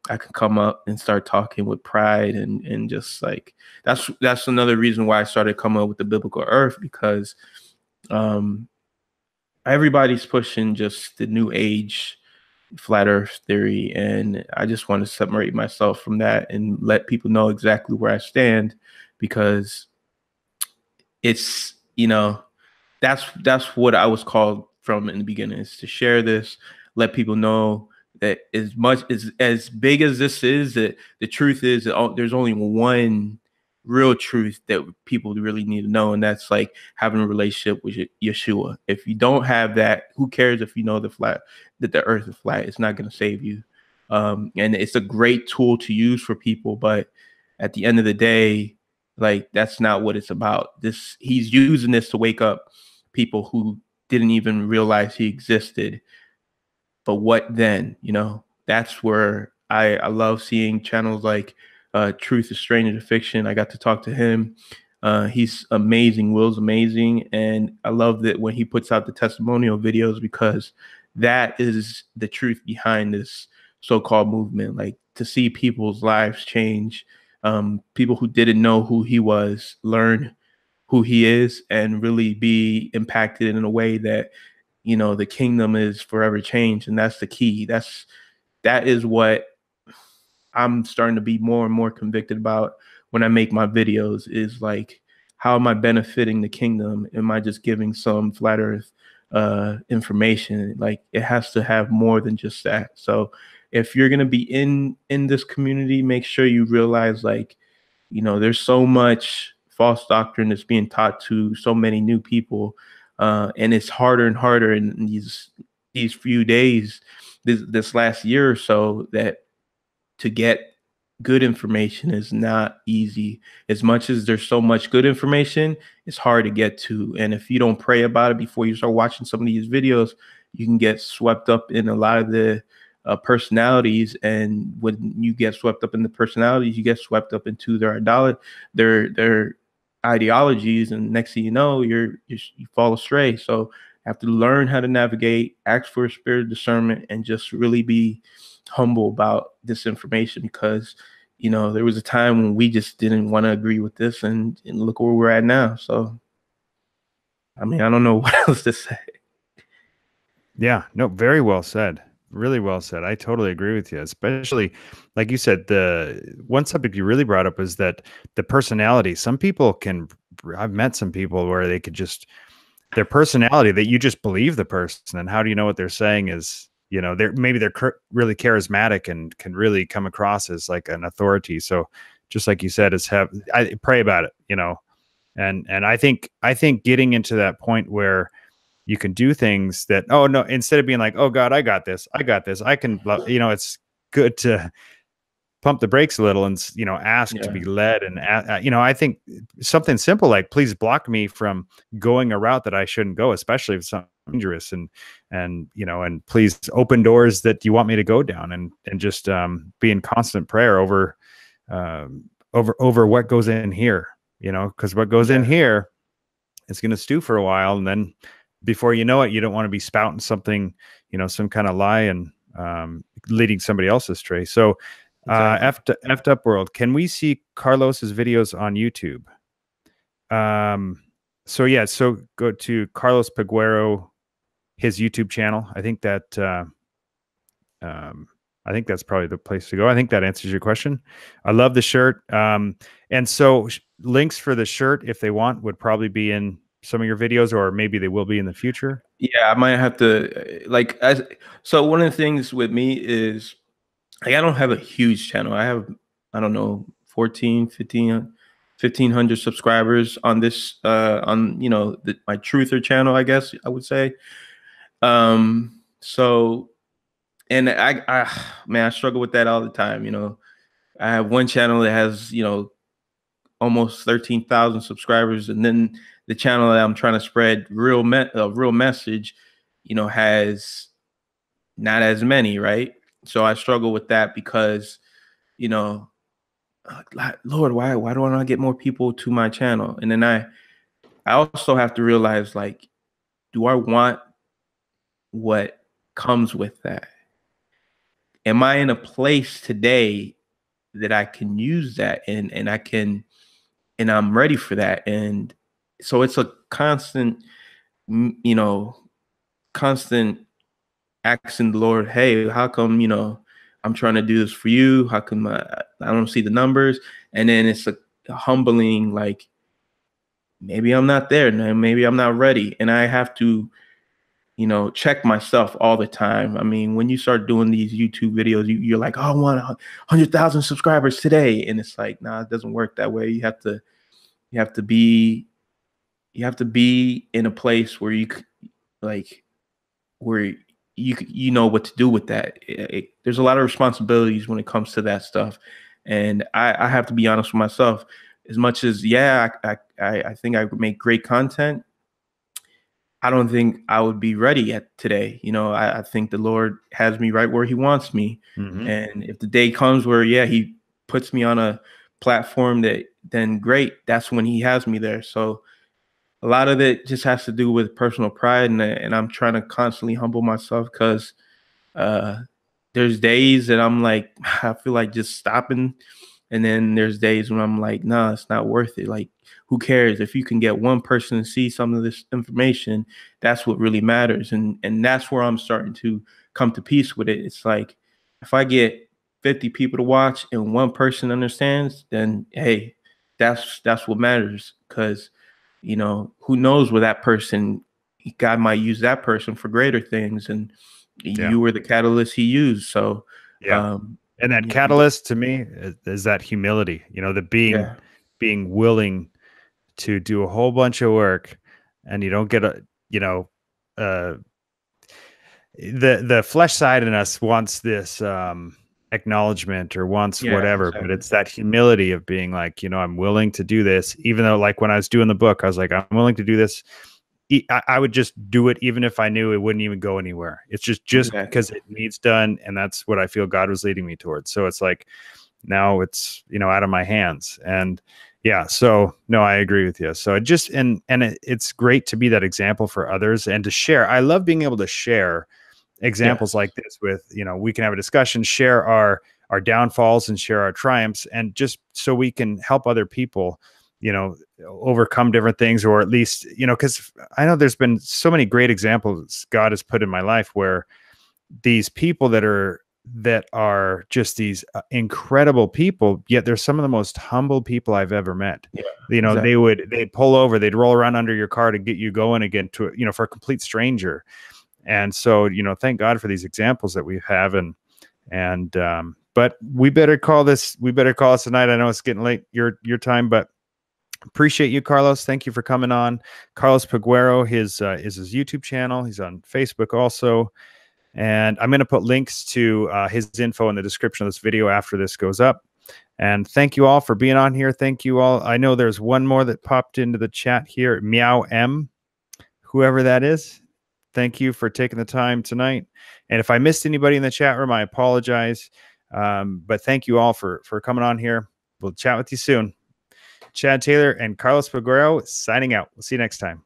I can come up and start talking with pride, and just like that's another reason why I started coming up with the biblical earth, because um everybody's pushing just the new age flat earth theory, and I just want to separate myself from that and let people know exactly where I stand, because it's, that's what I was called from in the beginning, is to share this, let people know that as big as this is, that the truth is that there's only one real truth that people really need to know, and that's like having a relationship with Yeshua. If you don't have that, who cares if you know that the earth is flat? It's not going to save you. And it's a great tool to use for people, but at the end of the day, like, that's not what it's about. He's using this to wake up people who didn't even realize he existed. But what then? That's where I love seeing channels like Truth is Stranger to Fiction. I got to talk to him. He's amazing. Will's amazing. And I love that when he puts out the testimonial videos, because that is the truth behind this so-called movement. Like, to see people's lives change, people who didn't know who he was learn who he is, and really be impacted in a way that, the kingdom is forever changed. And that's the key. That is what I'm starting to be more and more convicted about when I make my videos, is like, how am I benefiting the kingdom? Am I just giving some flat earth information? Like, it has to have more than just that. So if you're going to be in this community, make sure you realize, like, there's so much false doctrine that's being taught to so many new people, and it's harder and harder in these few days, this last year or so, that to get good information is not easy. As much as there's so much good information, it's hard to get to. And if you don't pray about it before you start watching some of these videos, you can get swept up in a lot of the personalities. And when you get swept up in the personalities, you get swept up into their ideologies, and next thing you know, you fall astray. So I have to learn how to navigate, ask for a spirit of discernment, and just really be humble about this information, because there was a time when we just didn't want to agree with this, and look where we're at now. So I mean, I don't know what else to say. Yeah, no, very well said. Really well said. I totally agree with you. Especially, like you said, the one subject you really brought up is that the personality. Some people can. I've met some people where they could just their personality, that you just believe the person, and how do you know what they're saying is, they're really charismatic and can really come across as like an authority. So just like you said, I pray about it, and I think getting into that point where you can do things that, oh no, instead of being like, oh God, I got this, I can, it's good to pump the brakes a little and, ask to Yeah. be led. And, I think something simple, like, please block me from going a route that I shouldn't go, especially if it's something dangerous, and please open doors that you want me to go down, and just, be in constant prayer over what goes in here, cause what goes in here, it's going to stew for a while. And then before you know it, you don't want to be spouting something, some kind of lie, and, leading somebody else astray. So, Exactly. effed up world. Can we see Carlos's videos on YouTube? So yeah, so go to Carlos Peguero, his YouTube channel. Um, I think that's probably the place to go. I think that answers your question. I love the shirt. And so links for the shirt, if they want, would probably be in some of your videos, or maybe they will be in the future. Yeah, I might have to, so one of the things with me is, like, I don't have a huge channel. I have, I don't know, 14, 15, 1,500 subscribers on this, on, my truther channel, I guess I would say. So, and man, I struggle with that all the time. I have one channel that has, almost 13,000 subscribers. And then the channel that I'm trying to spread a real message, has not as many, right? So I struggle with that, because, you know, Lord, why do I not get more people to my channel? And then I also have to realize, like, do I want what comes with that. Am I in a place today that I can use that, and I can, and I'm ready for that? And so it's a constant, you know, constant asking the Lord, hey, how come, I'm trying to do this for you? How come I don't see the numbers? And then it's a humbling, like, maybe I'm not there, and maybe I'm not ready. And I have to, check myself all the time. I mean, when you start doing these YouTube videos, you're like, oh, I want 100,000 subscribers today. And it's like, nah, it doesn't work that way. You have to be, you have to be in a place where like, where you know what to do with that. There's a lot of responsibilities when it comes to that stuff, and I have to be honest with myself. As much as, yeah, I think I would make great content, I don't think I would be ready at today. I think the Lord has me right where He wants me, Mm-hmm. and if the day comes where, yeah, He puts me on a platform, then great. That's when He has me there. So a lot of it just has to do with personal pride, and I'm trying to constantly humble myself, because uh, there's days that I'm like, I feel like just stopping, and then there's days when I'm like, nah, it's not worth it. Like, who cares if you can get one person to see some of this information? That's what really matters, and that's where I'm starting to come to peace with it. It's like, if I get 50 people to watch and one person understands, then hey, that's what matters, because who knows where that person, God might use that person for greater things, and Yeah. you were the catalyst He used. So, Yeah. And that yeah, catalyst to me is that humility, the being yeah, willing to do a whole bunch of work, and you don't get uh the flesh side in us wants this acknowledgement or wants yeah, whatever, but exactly. it's that humility of being like, I'm willing to do this, even though, like, when I was doing the book, I was like, I'm willing to do this. I would just do it even if I knew it wouldn't even go anywhere. It's just Exactly. because it needs done, and that's what I feel God was leading me towards. So it's like, now it's, out of my hands. And yeah, so no, I agree with you. So it just, it's great to be that example for others and to share. I love being able to share examples Yes. like this with, we can have a discussion, share our downfalls and share our triumphs, and just so we can help other people, overcome different things, or at least, because I know there's been so many great examples God has put in my life where these people that are just these incredible people, yet they're some of the most humble people I've ever met. Yeah. They Exactly. they'd pull over, they'd roll around under your car to get you going again, to, for a complete stranger. And so, thank God for these examples that we have. But we better call this tonight. I know it's getting late, your time, but appreciate you, Carlos. Thank you for coming on. Carlos Peguero, his is his YouTube channel. He's on Facebook also. And I'm going to put links to his info in the description of this video after this goes up. And thank you all for being on here. Thank you all. I know there's one more that popped into the chat here. Meow M, whoever that is. Thank you for taking the time tonight. And if I missed anybody in the chat room, I apologize. But thank you all for coming on here. We'll chat with you soon. Chad Taylor and Carlos Peguero signing out. We'll see you next time.